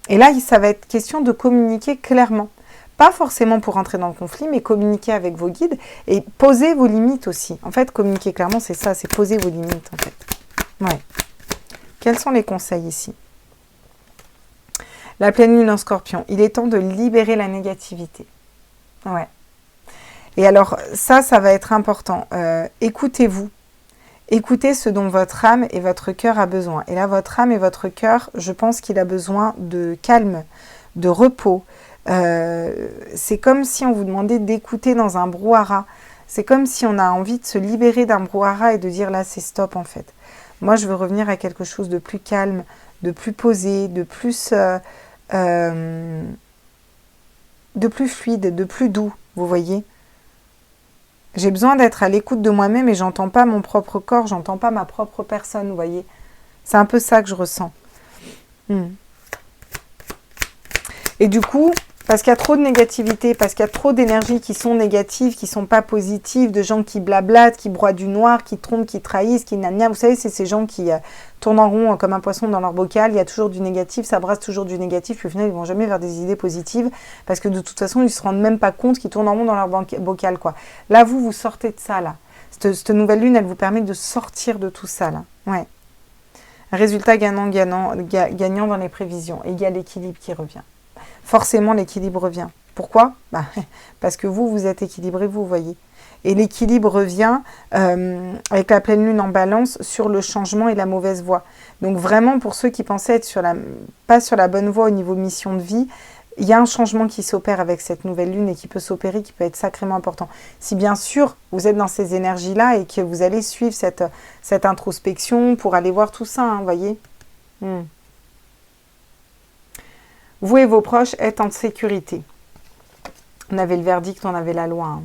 Et là, ça va être question de communiquer clairement. Pas forcément pour entrer dans le conflit, mais communiquer avec vos guides et poser vos limites aussi. En fait, communiquer clairement, c'est ça, c'est poser vos limites, en fait. Ouais. Quels sont les conseils ici? La pleine lune en Scorpion. Il est temps de libérer la négativité. Ouais. Et alors, ça va être important. Écoutez-vous. Écoutez ce dont votre âme et votre cœur a besoin. Et là, votre âme et votre cœur, je pense qu'il a besoin de calme, de repos. C'est comme si on vous demandait d'écouter dans un brouhaha. C'est comme si on a envie de se libérer d'un brouhaha et de dire là, c'est stop en fait. Moi, je veux revenir à quelque chose de plus calme, de plus posé, de plus fluide, de plus doux, vous voyez. J'ai besoin d'être à l'écoute de moi-même et j'entends pas mon propre corps, j'entends pas ma propre personne, vous voyez. C'est un peu ça que je ressens. Et du coup, parce qu'il y a trop de négativité, parce qu'il y a trop d'énergies qui sont négatives, qui ne sont pas positives, de gens qui blablatent, qui broient du noir, qui trompent, qui trahissent, qui n'aiment. Vous savez, c'est ces gens qui tournent en rond comme un poisson dans leur bocal. Il y a toujours du négatif, ça brasse toujours du négatif. Puis au final, ils ne vont jamais vers des idées positives parce que de toute façon, ils ne se rendent même pas compte qu'ils tournent en rond dans leur bocal, quoi. Là, vous sortez de ça, là. Cette nouvelle lune, elle vous permet de sortir de tout ça, là. Ouais. Résultat gagnant dans les prévisions. Et il y a l'équilibre qui revient. Forcément, l'équilibre revient. Pourquoi? Parce que vous êtes équilibré, vous voyez. Et l'équilibre revient avec la pleine lune en balance sur le changement et la mauvaise voie. Donc vraiment, pour ceux qui pensaient être pas sur la bonne voie au niveau mission de vie, il y a un changement qui s'opère avec cette nouvelle lune et qui peut s'opérer, qui peut être sacrément important. Si bien sûr, vous êtes dans ces énergies-là et que vous allez suivre cette introspection pour aller voir tout ça, hein, vous voyez. Vous et vos proches êtes en sécurité. On avait le verdict, on avait la loi.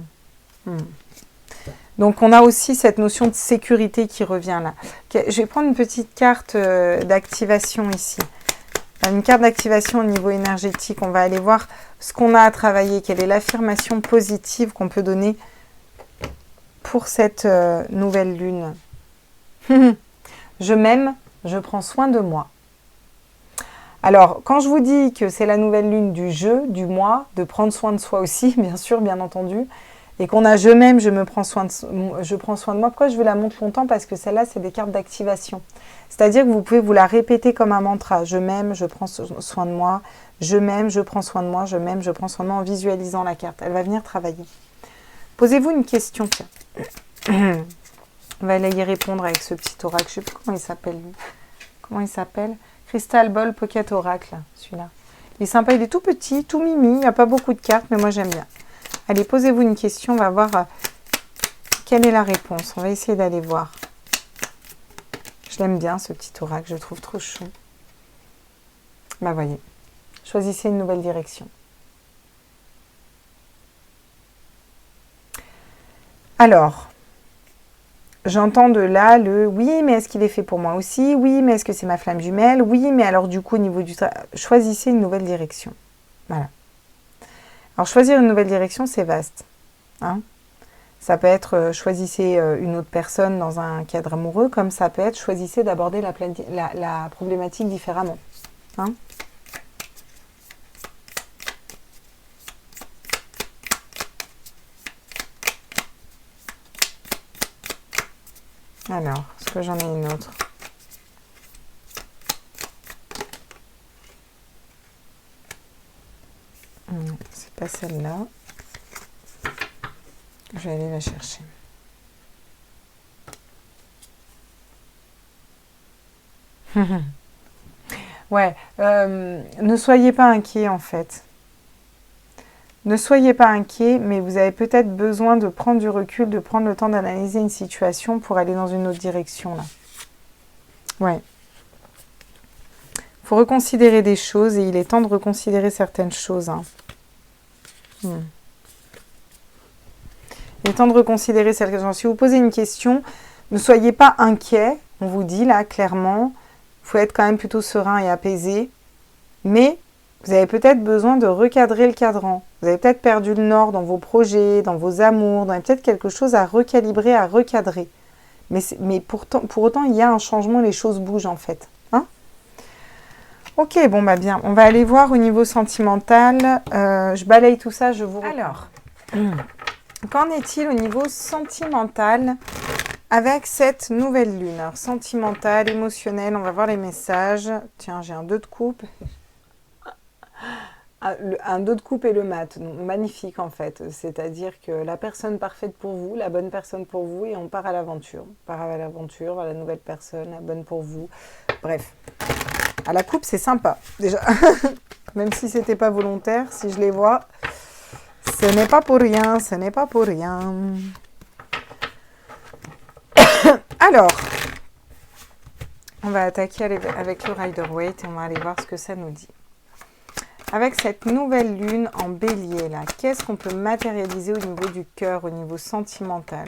Hein. Donc, on a aussi cette notion de sécurité qui revient là. Je vais prendre une petite carte d'activation ici. Une carte d'activation au niveau énergétique. On va aller voir ce qu'on a à travailler. Quelle est l'affirmation positive qu'on peut donner pour cette nouvelle lune. Je m'aime, je prends soin de moi. Alors, quand je vous dis que c'est la nouvelle lune du jeu, du moi, de prendre soin de soi aussi, bien sûr, bien entendu, et qu'on a je m'aime, je prends soin de moi, pourquoi je vous la montre longtemps? Parce que celle-là, c'est des cartes d'activation. C'est-à-dire que vous pouvez vous la répéter comme un mantra. Je m'aime, je prends soin de moi, je m'aime, je prends soin de moi, je m'aime, je prends soin de moi, en visualisant la carte. Elle va venir travailler. Posez-vous une question, tiens. On va aller y répondre avec ce petit oracle. Je ne sais plus comment il s'appelle, lui. Comment il s'appelle? Crystal Ball Pocket Oracle, celui-là. Il est sympa, il est tout petit, tout mimi, il n'y a pas beaucoup de cartes, mais moi j'aime bien. Allez, posez-vous une question, on va voir quelle est la réponse. On va essayer d'aller voir. Je l'aime bien, ce petit oracle, je le trouve trop chou. Bah voyez, choisissez une nouvelle direction. Alors, j'entends de là le « oui, mais est-ce qu'il est fait pour moi aussi? Oui, mais est-ce que c'est ma flamme jumelle? Oui, mais alors du coup, au niveau du travail, choisissez une nouvelle direction. » Voilà. Alors, choisir une nouvelle direction, c'est vaste. Hein. Ça peut être choisissez une autre personne dans un cadre amoureux, comme ça peut être choisissez d'aborder la problématique différemment. Hein. Alors, est-ce que j'en ai une autre? C'est pas celle-là. Je vais aller la chercher. Ouais, ne soyez pas inquiets en fait. Ne soyez pas inquiets, mais vous avez peut-être besoin de prendre du recul, de prendre le temps d'analyser une situation pour aller dans une autre direction là. Ouais. Il faut reconsidérer des choses et il est temps de reconsidérer certaines choses. Hein. Il est temps de reconsidérer certaines choses. Si vous posez une question, ne soyez pas inquiets. On vous dit là clairement, il faut être quand même plutôt serein et apaisé. Mais vous avez peut-être besoin de recadrer le cadran. Vous avez peut-être perdu le nord dans vos projets, dans vos amours. Vous avez peut-être quelque chose à recalibrer, à recadrer. Mais pour autant, il y a un changement, les choses bougent en fait. Hein? Ok, bon bah bien. On va aller voir au niveau sentimental. Je balaye tout ça, je vous... Alors, qu'en est-il au niveau sentimental avec cette nouvelle lune? Alors, sentimental, émotionnel, on va voir les messages. Tiens, j'ai un 2 de coupe. Un 2 de coupe et le mat. Donc, magnifique en fait. C'est-à-dire que la personne parfaite pour vous, la bonne personne pour vous, et on part à l'aventure. On part à l'aventure, vers la nouvelle personne, la bonne pour vous. Bref. À la coupe, c'est sympa, déjà. Même si c'était pas volontaire, si je les vois, ce n'est pas pour rien, ce n'est pas pour rien. Alors, on va attaquer avec le Rider-Waite et on va aller voir ce que ça nous dit. Avec cette nouvelle lune en bélier, là, qu'est-ce qu'on peut matérialiser au niveau du cœur, au niveau sentimental?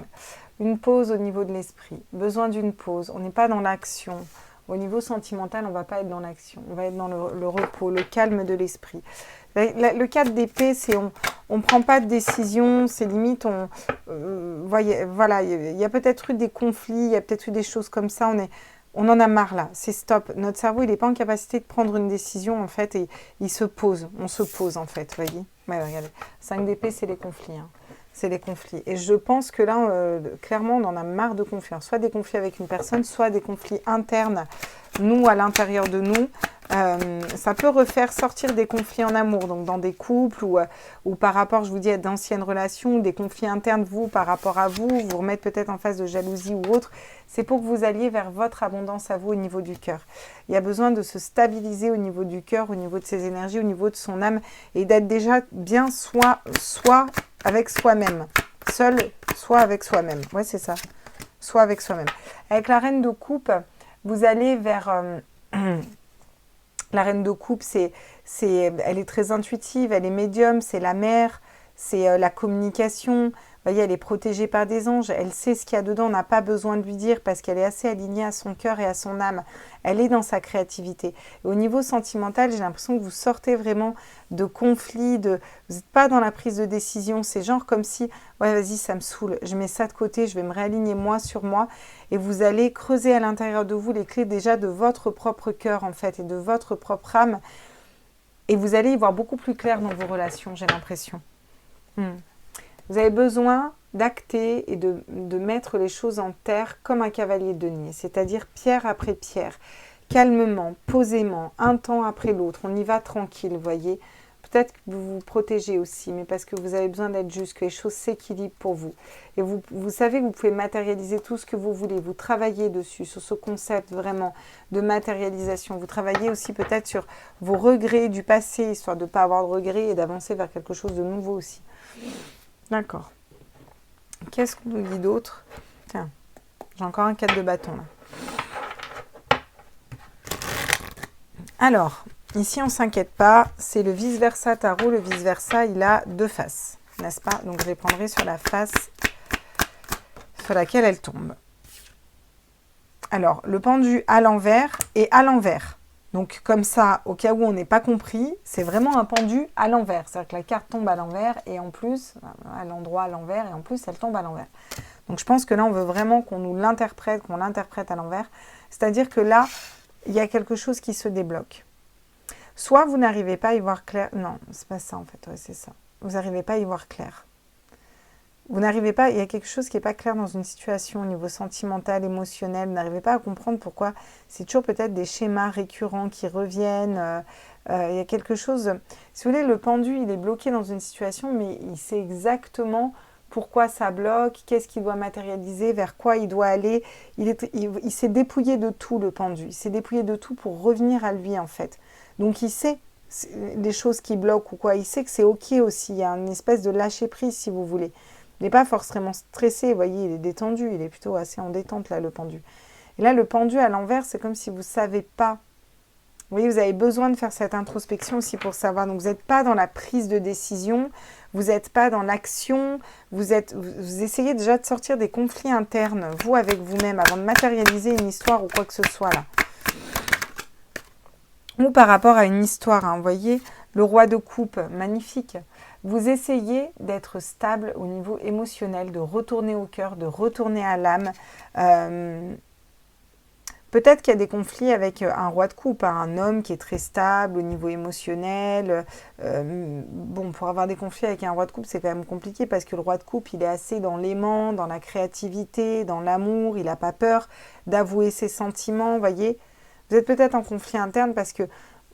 Une pause au niveau de l'esprit. Besoin d'une pause. On n'est pas dans l'action. Au niveau sentimental, on ne va pas être dans l'action. On va être dans le repos, le calme de l'esprit. Le 4 d'épée, c'est on ne prend pas de décision, c'est limite, voilà, il y a peut-être eu des conflits, il y a peut-être eu des choses comme ça, on en a marre là, c'est stop. Notre cerveau, il n'est pas en capacité de prendre une décision en fait et il se pose, on se pose en fait, vous voyez. Ouais, regardez, 5 d'épée, c'est les conflits, hein. C'est les conflits. Et je pense que là, clairement, on en a marre de conflits. Soit des conflits avec une personne, soit des conflits internes, nous, à l'intérieur de nous. Ça peut refaire sortir des conflits en amour, donc dans des couples ou par rapport, je vous dis, à d'anciennes relations, des conflits internes, vous, par rapport à vous, vous remettre peut-être en phase de jalousie ou autre. C'est pour que vous alliez vers votre abondance à vous au niveau du cœur. Il y a besoin de se stabiliser au niveau du cœur, au niveau de ses énergies, au niveau de son âme et d'être déjà bien soit avec soi-même. Seul, soit avec soi-même. Ouais, c'est ça. Soit avec soi-même. Avec la reine de coupe, vous allez vers... la reine de coupe, elle est très intuitive, elle est médium, c'est la mère, c'est la communication. Vous voyez, elle est protégée par des anges, elle sait ce qu'il y a dedans, on n'a pas besoin de lui dire parce qu'elle est assez alignée à son cœur et à son âme. Elle est dans sa créativité. Et au niveau sentimental, j'ai l'impression que vous sortez vraiment de conflits, vous n'êtes pas dans la prise de décision. C'est genre comme si, ouais, vas-y, ça me saoule, je mets ça de côté, je vais me réaligner moi sur moi. Et vous allez creuser à l'intérieur de vous les clés déjà de votre propre cœur, en fait, et de votre propre âme. Et vous allez y voir beaucoup plus clair dans vos relations, j'ai l'impression. Vous avez besoin d'acter et de mettre les choses en terre comme un cavalier de denier, c'est-à-dire pierre après pierre, calmement, posément, un temps après l'autre. On y va tranquille, vous voyez. Peut-être que vous vous protégez aussi, mais parce que vous avez besoin d'être juste, que les choses s'équilibrent pour vous. Et vous savez que vous pouvez matérialiser tout ce que vous voulez. Vous travaillez dessus, sur ce concept vraiment de matérialisation. Vous travaillez aussi peut-être sur vos regrets du passé, histoire de ne pas avoir de regrets et d'avancer vers quelque chose de nouveau aussi. D'accord. Qu'est-ce qu'on nous dit d'autre? Tiens, j'ai encore un 4 de bâton là. Alors, ici on ne s'inquiète pas, c'est le vice-versa tarot. Le vice-versa, il a deux faces, n'est-ce pas? Donc je les prendrai sur la face sur laquelle elle tombe. Alors, le pendu à l'envers et à l'envers. Donc, comme ça, au cas où on n'est pas compris, c'est vraiment un pendu à l'envers. C'est-à-dire que la carte tombe à l'envers et en plus, à l'endroit à l'envers, et en plus, elle tombe à l'envers. Donc, je pense que là, on veut vraiment qu'on nous l'interprète, qu'on l'interprète à l'envers. C'est-à-dire que là, il y a quelque chose qui se débloque. Soit vous n'arrivez pas à y voir clair. Non, c'est pas ça en fait, ouais, c'est ça. Vous n'arrivez pas à y voir clair. Vous n'arrivez pas, il y a quelque chose qui n'est pas clair dans une situation au niveau sentimental, émotionnel. Vous n'arrivez pas à comprendre pourquoi c'est toujours peut-être des schémas récurrents qui reviennent. Il y a quelque chose. Si vous voulez, le pendu, il est bloqué dans une situation, mais il sait exactement pourquoi ça bloque, qu'est-ce qu'il doit matérialiser, vers quoi il doit aller. Il s'est dépouillé de tout, le pendu. Il s'est dépouillé de tout pour revenir à lui, en fait. Donc, il sait les choses qui bloquent ou quoi. Il sait que c'est OK aussi. Il y a une espèce de lâcher-prise, si vous voulez. Il n'est pas forcément stressé, vous voyez, il est détendu. Il est plutôt assez en détente, là, le pendu. Et là, le pendu à l'envers, c'est comme si vous ne savez pas. Vous voyez, vous avez besoin de faire cette introspection aussi pour savoir. Donc, vous n'êtes pas dans la prise de décision, vous n'êtes pas dans l'action, vous essayez déjà de sortir des conflits internes, vous, avec vous-même, avant de matérialiser une histoire ou quoi que ce soit, là. Ou par rapport à une histoire, hein, vous voyez, le roi de coupe, magnifique. Vous essayez d'être stable au niveau émotionnel, de retourner au cœur, de retourner à l'âme. Peut-être qu'il y a des conflits avec un roi de coupe, hein, un homme qui est très stable au niveau émotionnel. Bon, pour avoir des conflits avec un roi de coupe, c'est quand même compliqué parce que le roi de coupe, il est assez dans l'aimant, dans la créativité, dans l'amour. Il n'a pas peur d'avouer ses sentiments, vous voyez. Vous êtes peut-être en conflit interne parce que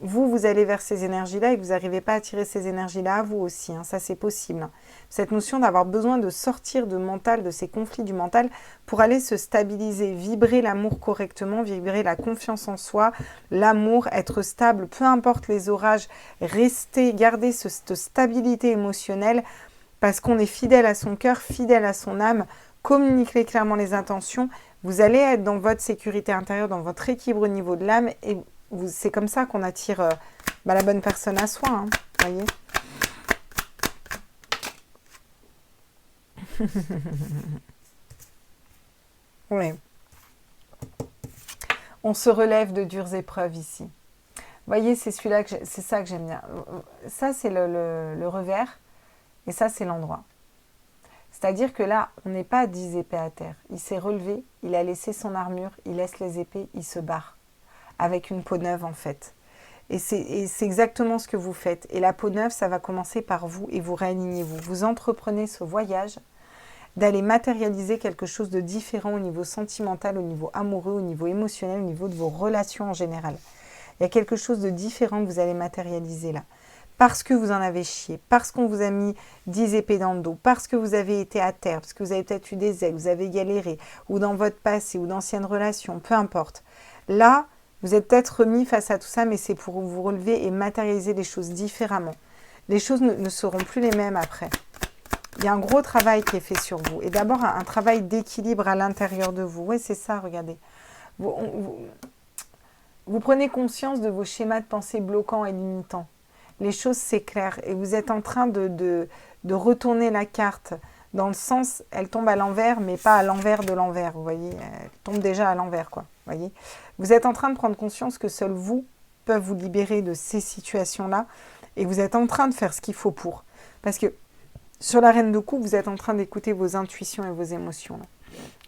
vous allez vers ces énergies-là et que vous n'arrivez pas à tirer ces énergies-là à vous aussi. Hein, ça, c'est possible. Cette notion d'avoir besoin de sortir de mental, de ces conflits du mental, pour aller se stabiliser, vibrer l'amour correctement, vibrer la confiance en soi, l'amour, être stable, peu importe les orages, rester, garder cette stabilité émotionnelle parce qu'on est fidèle à son cœur, fidèle à son âme, communiquer clairement les intentions. Vous allez être dans votre sécurité intérieure, dans votre équilibre au niveau de l'âme et c'est comme ça qu'on attire la bonne personne à soi, hein, voyez. Oui. On se relève de dures épreuves ici. Vous voyez, c'est celui-là c'est ça que j'aime bien. Ça, c'est le revers et ça, c'est l'endroit. C'est-à-dire que là, on n'est pas 10 épées à terre. Il s'est relevé, il a laissé son armure, il laisse les épées, il se barre. Avec une peau neuve, en fait. Et c'est exactement ce que vous faites. Et la peau neuve, ça va commencer par vous et vous réalignez. Vous entreprenez ce voyage d'aller matérialiser quelque chose de différent au niveau sentimental, au niveau amoureux, au niveau émotionnel, au niveau de vos relations en général. Il y a quelque chose de différent que vous allez matérialiser là. Parce que vous en avez chié, parce qu'on vous a mis 10 épées dans le dos, parce que vous avez été à terre, parce que vous avez peut-être eu des ailes, vous avez galéré, ou dans votre passé, ou d'anciennes relations, peu importe. Là, vous êtes peut-être remis face à tout ça, mais c'est pour vous relever et matérialiser les choses différemment. Les choses ne seront plus les mêmes après. Il y a un gros travail qui est fait sur vous. Et d'abord, un travail d'équilibre à l'intérieur de vous. Oui, c'est ça, regardez. Vous prenez conscience de vos schémas de pensée bloquants et limitants. Les choses s'éclairent et vous êtes en train de retourner la carte. Dans le sens, elle tombe à l'envers, mais pas à l'envers de l'envers, vous voyez. Elle tombe déjà à l'envers, quoi. Voyez. Vous êtes en train de prendre conscience que seuls vous peuvent vous libérer de ces situations-là et vous êtes en train de faire ce qu'il faut pour. Parce que sur la reine de coupe, vous êtes en train d'écouter vos intuitions et vos émotions. Là.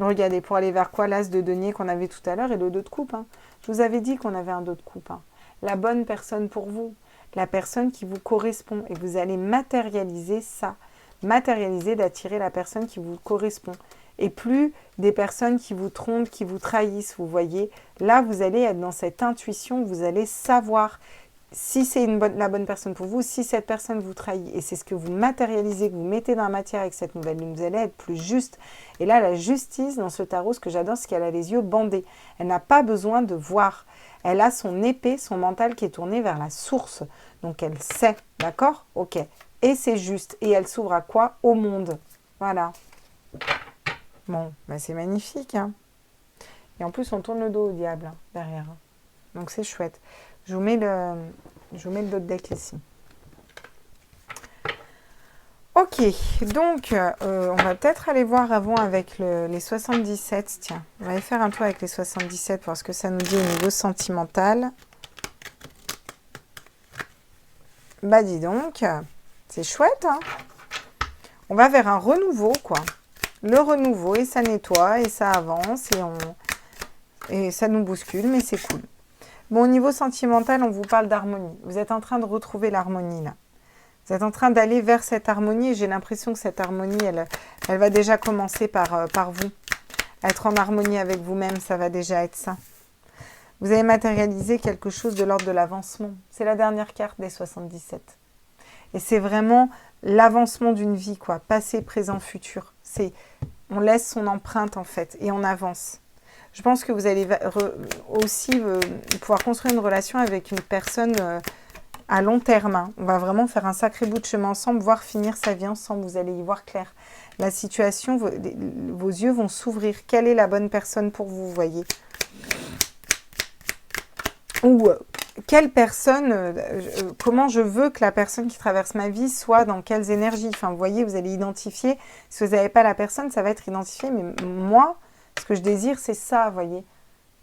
Regardez, pour aller vers quoi l'as de denier qu'on avait tout à l'heure et le 2 de coupe. Hein. Je vous avais dit qu'on avait un 2 de coupe. Hein. La bonne personne pour vous, la personne qui vous correspond et vous allez matérialiser ça. Matérialiser d'attirer la personne qui vous correspond. Et plus des personnes qui vous trompent, qui vous trahissent, vous voyez. Là, vous allez être dans cette intuition, vous allez savoir si c'est la bonne personne pour vous, si cette personne vous trahit. Et c'est ce que vous matérialisez, que vous mettez dans la matière avec cette nouvelle lune. Vous allez être plus juste. Et là, la justice dans ce tarot, ce que j'adore, c'est qu'elle a les yeux bandés. Elle n'a pas besoin de voir. Elle a son épée, son mental qui est tourné vers la source. Donc, elle sait. D'accord? Ok. Et c'est juste. Et elle s'ouvre à quoi? Au monde. Voilà. Bon, ben c'est magnifique. Hein. Et en plus, on tourne le dos au diable hein, derrière. Donc, c'est chouette. Je vous mets le dos de deck ici. Ok. Ok, donc on va peut-être aller voir avant avec les 77. Tiens, on va aller faire un tour avec les 77 pour ce que ça nous dit au niveau sentimental. Bah dis donc, c'est chouette, hein. On va vers un renouveau, quoi. Le renouveau, et ça nettoie, et ça avance, et ça nous bouscule, mais c'est cool. Bon, au niveau sentimental, on vous parle d'harmonie. Vous êtes en train de retrouver l'harmonie, là. Vous êtes en train d'aller vers cette harmonie, et j'ai l'impression que cette harmonie, elle va déjà commencer par vous. Être en harmonie avec vous-même, ça va déjà être ça. Vous avez matérialisé quelque chose de l'ordre de l'avancement. C'est la dernière carte des 77. Et c'est vraiment l'avancement d'une vie, quoi. Passé, présent, futur. On laisse son empreinte, en fait, et on avance. Je pense que vous allez aussi pouvoir construire une relation avec une personne à long terme. Hein. On va vraiment faire un sacré bout de chemin ensemble, voire finir sa vie ensemble. Vous allez y voir clair. La situation, vos yeux vont s'ouvrir. Quelle est la bonne personne pour vous, voyez? Ou quelle personne, comment je veux que la personne qui traverse ma vie soit dans quelles énergies. Enfin, vous voyez, vous allez identifier. Si vous n'avez pas la personne, ça va être identifié. Mais moi, ce que je désire, c'est ça, vous voyez.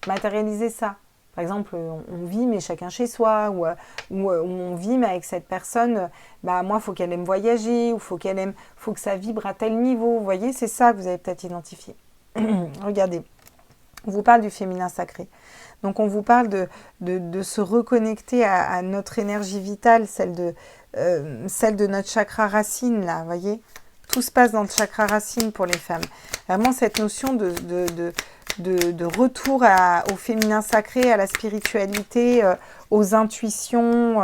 Matérialiser ça. Par exemple, on vit, mais chacun chez soi. Ou on vit, mais avec cette personne, bah, moi, il faut qu'elle aime voyager. Ou faut que ça vibre à tel niveau. Vous voyez, c'est ça que vous avez peut-être identifié. Regardez. On vous parle du féminin sacré. Donc, on vous parle de se reconnecter à notre énergie vitale, celle de notre chakra racine, là, vous voyez. Tout se passe dans le chakra racine pour les femmes. Vraiment, cette notion de retour au féminin sacré, à la spiritualité, aux intuitions.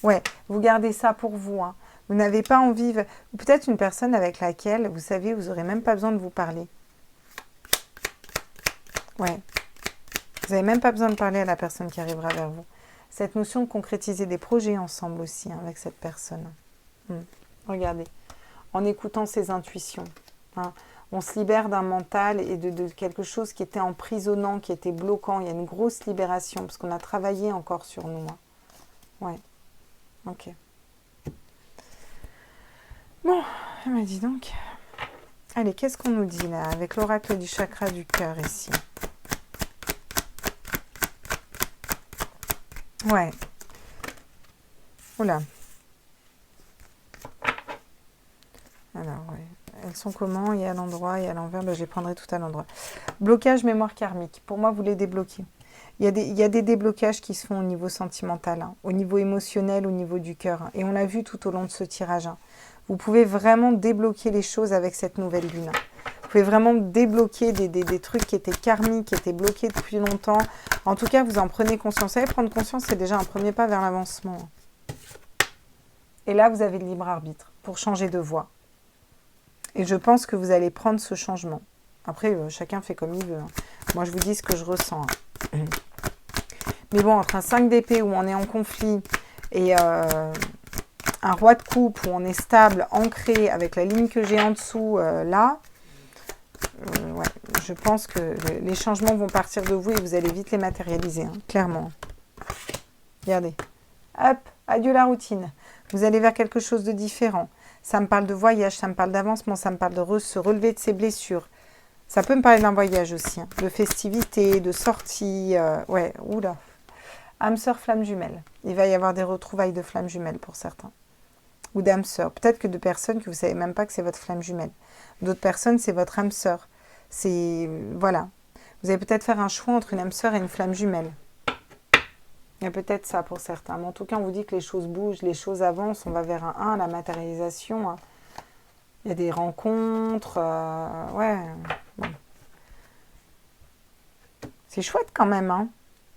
Ouais, vous gardez ça pour vous. Hein. Vous n'avez pas envie... Ou peut-être une personne avec laquelle, vous savez, vous n'aurez même pas besoin de vous parler. Ouais. Vous n'avez même pas besoin de parler à la personne qui arrivera vers vous. Cette notion de concrétiser des projets ensemble aussi, hein, avec cette personne. Regardez. En écoutant ses intuitions. Hein. On se libère d'un mental et de quelque chose qui était emprisonnant, qui était bloquant. Il y a une grosse libération, parce qu'on a travaillé encore sur nous. Hein. Ouais. Ok. Bon, dis donc. Allez, qu'est-ce qu'on nous dit là, avec l'oracle du chakra du cœur ici? Ouais. Oula. Alors, ouais. Elles sont comment? Il y a à l'endroit, il y a à l'envers. Ben, je les prendrai tout à l'endroit. Blocage mémoire karmique. Pour moi, vous les débloquez. Il y a des déblocages qui se font au niveau sentimental, hein, au niveau émotionnel, au niveau du cœur. Hein, et on l'a vu tout au long de ce tirage. Hein. Vous pouvez vraiment débloquer les choses avec cette nouvelle lune. Hein. Vous pouvez vraiment débloquer des trucs qui étaient karmiques, qui étaient bloqués depuis longtemps. En tout cas, vous en prenez conscience. Et prendre conscience, c'est déjà un premier pas vers l'avancement. Et là, vous avez le libre arbitre pour changer de voie. Et je pense que vous allez prendre ce changement. Après, chacun fait comme il veut. Hein. Moi, je vous dis ce que je ressens. Hein. Mais bon, entre un 5 d'épée où on est en conflit et un roi de coupe où on est stable, ancré, avec la ligne que j'ai en dessous, là, ouais, je pense que les changements vont partir de vous et vous allez vite les matérialiser, hein, clairement. Regardez. Hop, adieu la routine. Vous allez vers quelque chose de différent. Ça me parle de voyage, ça me parle d'avancement, ça me parle de se relever de ses blessures. Ça peut me parler d'un voyage aussi, hein, de festivités, de sorties. Ouais, oula. Âme sœur, flamme jumelle. Il va y avoir des retrouvailles de flammes jumelles pour certains. Ou d'âme sœur. Peut-être que de personnes que vous ne savez même pas que c'est votre flamme jumelle. D'autres personnes, c'est votre âme sœur. C'est... Voilà. Vous allez peut-être faire un choix entre une âme sœur et une flamme jumelle. Il y a peut-être ça pour certains. Mais en tout cas, on vous dit que les choses bougent, les choses avancent. On va vers un 1, la matérialisation. Hein. Il y a des rencontres. Ouais. Bon. C'est chouette quand même. Hein.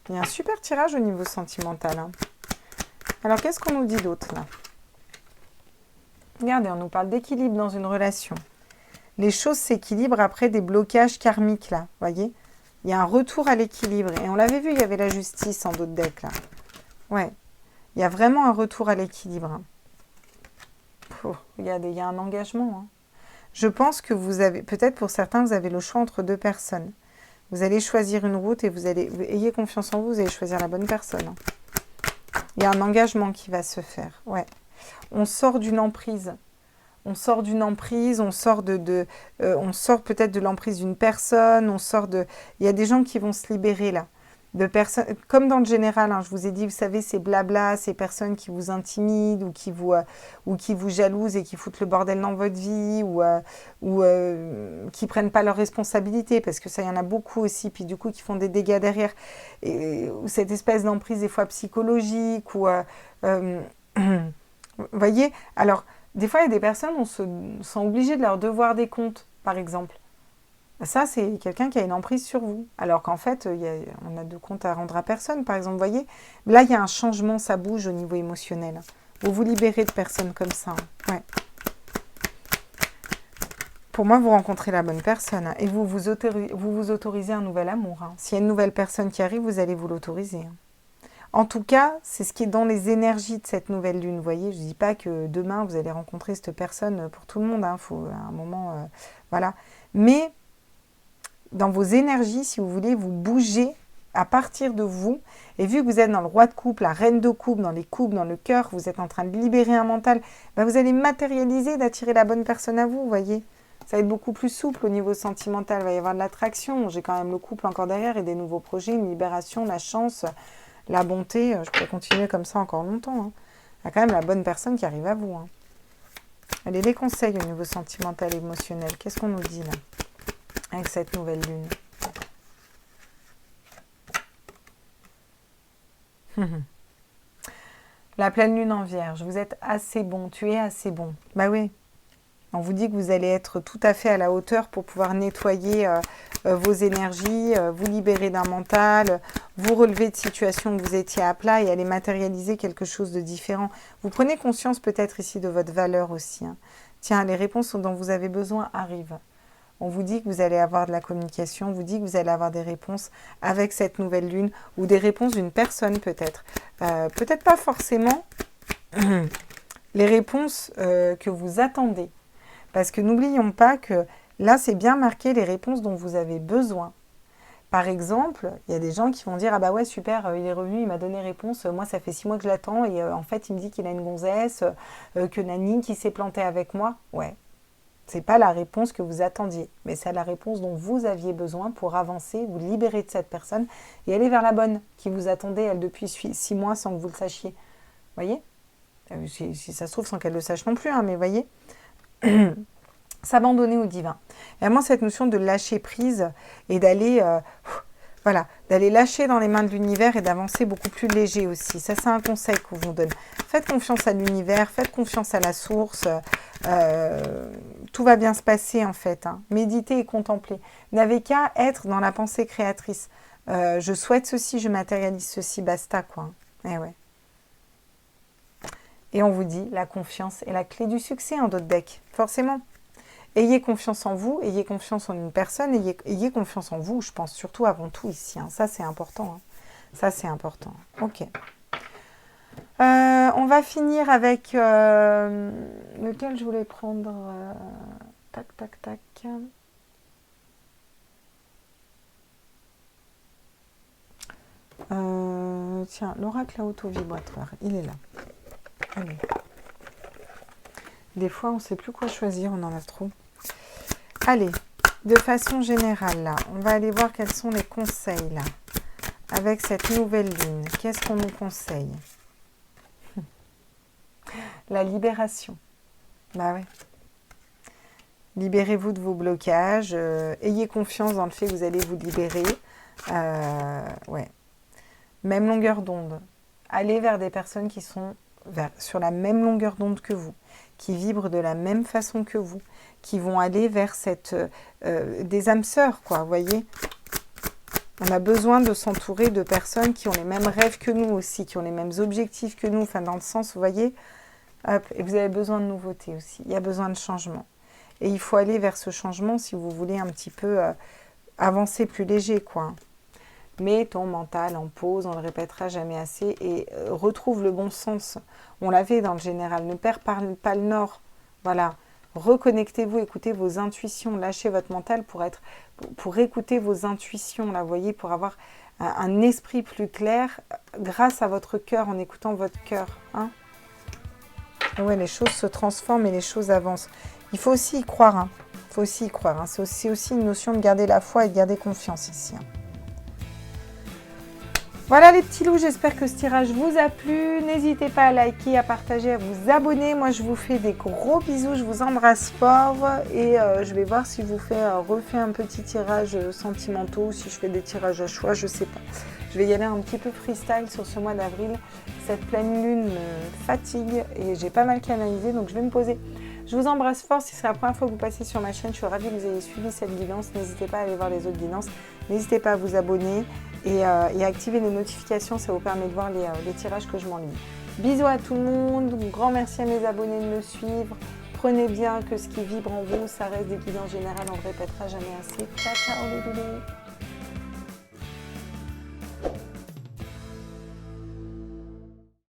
Il y a un super tirage au niveau sentimental. Hein. Alors, qu'est-ce qu'on nous dit d'autre là? Regardez, on nous parle d'équilibre dans une relation. Les choses s'équilibrent après des blocages karmiques là. Voyez? Il y a un retour à l'équilibre. Et on l'avait vu, il y avait la justice en d'autres decks là. Ouais. Il y a vraiment un retour à l'équilibre. Hein. Regardez, il y a un engagement. Hein. Je pense que vous avez, peut-être pour certains, vous avez le choix entre deux personnes. Vous allez choisir une route et ayez confiance en vous, vous allez choisir la bonne personne. Hein. Il y a un engagement qui va se faire. Ouais. On sort d'une emprise. on sort d'une emprise, on sort on sort peut-être de l'emprise d'une personne, on sort de... Il y a des gens qui vont se libérer là. De personnes, comme dans le général, hein, je vous ai dit, vous savez, ces blabla, ces personnes qui vous intimident ou qui vous jalousent et qui foutent le bordel dans votre vie ou qui prennent pas leurs responsabilités, parce que ça, il y en a beaucoup aussi, puis du coup, qui font des dégâts derrière. Ou cette espèce d'emprise, des fois psychologique, vous voyez, alors, des fois, il y a des personnes, on se sent obligé de leur devoir des comptes, par exemple. Ça, c'est quelqu'un qui a une emprise sur vous. Alors qu'en fait, on a de compte à rendre à personne, par exemple. Vous voyez, là, il y a un changement, ça bouge au niveau émotionnel. Vous vous libérez de personnes comme ça. Ouais. Pour moi, vous rencontrez la bonne personne. Et vous vous autorisez un nouvel amour. S'il y a une nouvelle personne qui arrive, vous allez vous l'autoriser. En tout cas, c'est ce qui est dans les énergies de cette nouvelle lune. Vous voyez, je ne dis pas que demain, vous allez rencontrer cette personne pour tout le monde. Il faut à un moment... voilà. Mais... dans vos énergies, si vous voulez, vous bougez à partir de vous. Et vu que vous êtes dans le roi de coupe, la reine de coupe, dans les coupes, dans le cœur, vous êtes en train de libérer un mental, ben vous allez matérialiser, d'attirer la bonne personne à vous, vous voyez. Ça va être beaucoup plus souple au niveau sentimental, il va y avoir de l'attraction. J'ai quand même le couple encore derrière et des nouveaux projets, une libération, la chance, la bonté. Je pourrais continuer comme ça encore longtemps. Hein. Il y a quand même la bonne personne qui arrive à vous. Hein. Allez, les conseils au niveau sentimental et émotionnel, qu'est-ce qu'on nous dit là avec cette nouvelle lune? La pleine lune en vierge, vous êtes assez bon, tu es assez bon. Bah oui, on vous dit que vous allez être tout à fait à la hauteur pour pouvoir nettoyer vos énergies, vous libérer d'un mental, vous relever de situations où vous étiez à plat et aller matérialiser quelque chose de différent. Vous prenez conscience peut-être ici de votre valeur aussi. Hein. Tiens, les réponses dont vous avez besoin arrivent. On vous dit que vous allez avoir de la communication, on vous dit que vous allez avoir des réponses avec cette nouvelle lune ou des réponses d'une personne peut-être. Peut-être pas forcément les réponses que vous attendez. Parce que n'oublions pas que là, c'est bien marqué les réponses dont vous avez besoin. Par exemple, il y a des gens qui vont dire « Ah bah ouais, super, il est revenu, il m'a donné réponse. Moi, ça fait 6 mois que je l'attends et en fait, il me dit qu'il a une gonzesse, que Nani qui s'est plantée avec moi. » Ouais. Ce n'est pas la réponse que vous attendiez, mais c'est la réponse dont vous aviez besoin pour avancer, vous libérer de cette personne et aller vers la bonne qui vous attendait, elle, depuis 6 mois sans que vous le sachiez. Vous voyez? Si ça se trouve, sans qu'elle le sache non plus, hein, mais vous voyez? S'abandonner au divin. Vraiment cette notion de lâcher prise et d'aller... voilà, d'aller lâcher dans les mains de l'univers et d'avancer beaucoup plus léger aussi. Ça, c'est un conseil qu'on vous donne. Faites confiance à l'univers, faites confiance à la source. Tout va bien se passer, en fait. Hein. Méditez et contemplez. Vous n'avez qu'à être dans la pensée créatrice. Je souhaite ceci, je matérialise ceci, basta, quoi. Eh ouais. Et on vous dit, la confiance est la clé du succès en d'autres decks. Forcément. Ayez confiance en vous, ayez confiance en une personne, ayez confiance en vous, je pense, surtout avant tout ici. Hein. Ça, c'est important. Hein. Ça, c'est important. Ok. On va finir avec... lequel je voulais prendre tac, tac, tac. Tiens, l'oracle auto-vibratoire, il est là. Allez. Des fois, on ne sait plus quoi choisir, on en a trop. Allez, de façon générale, là, on va aller voir quels sont les conseils, là. Avec cette nouvelle lune, qu'est-ce qu'on nous conseille? La libération. Bah ouais. Libérez-vous de vos blocages. Ayez confiance dans le fait que vous allez vous libérer. Ouais. Même longueur d'onde. Allez vers des personnes qui sont sur la même longueur d'onde que vous, qui vibrent de la même façon que vous, qui vont aller vers des âmes sœurs, quoi, vous voyez. On a besoin de s'entourer de personnes qui ont les mêmes rêves que nous aussi, qui ont les mêmes objectifs que nous, enfin dans le sens, vous voyez, hop, et vous avez besoin de nouveautés aussi, il y a besoin de changement. Et il faut aller vers ce changement si vous voulez un petit peu avancer plus léger, quoi. Mets ton mental en pause, on ne le répétera jamais assez, et retrouve le bon sens. On l'avait dans le général, ne perds pas le nord, voilà. Reconnectez-vous, écoutez vos intuitions, lâchez votre mental pour écouter vos intuitions, là, vous voyez, pour avoir un esprit plus clair grâce à votre cœur, en écoutant votre cœur. Hein. Ouais, les choses se transforment et les choses avancent. Il faut aussi y croire. Hein. Il faut aussi y croire. Hein. C'est aussi une notion de garder la foi et de garder confiance ici. Hein. Voilà les petits loups, j'espère que ce tirage vous a plu. N'hésitez pas à liker, à partager, à vous abonner. Moi, je vous fais des gros bisous, je vous embrasse fort. Et je vais voir si je vous refais un petit tirage sentimentaux ou si je fais des tirages à choix, je sais pas. Je vais y aller un petit peu freestyle sur ce mois d'avril. Cette pleine lune me fatigue et j'ai pas mal canalisé, donc je vais me poser. Je vous embrasse fort. Si c'est la première fois que vous passez sur ma chaîne, je suis ravie que vous ayez suivi cette guidance. N'hésitez pas à aller voir les autres guidances. N'hésitez pas à vous abonner et à activer les notifications. Ça vous permet de voir les tirages que je m'enligne. Bisous à tout le monde. Grand merci à mes abonnés de me suivre. Prenez bien que ce qui vibre en vous, ça reste des guidances générales. On ne répétera jamais assez. Ciao, ciao les doudous.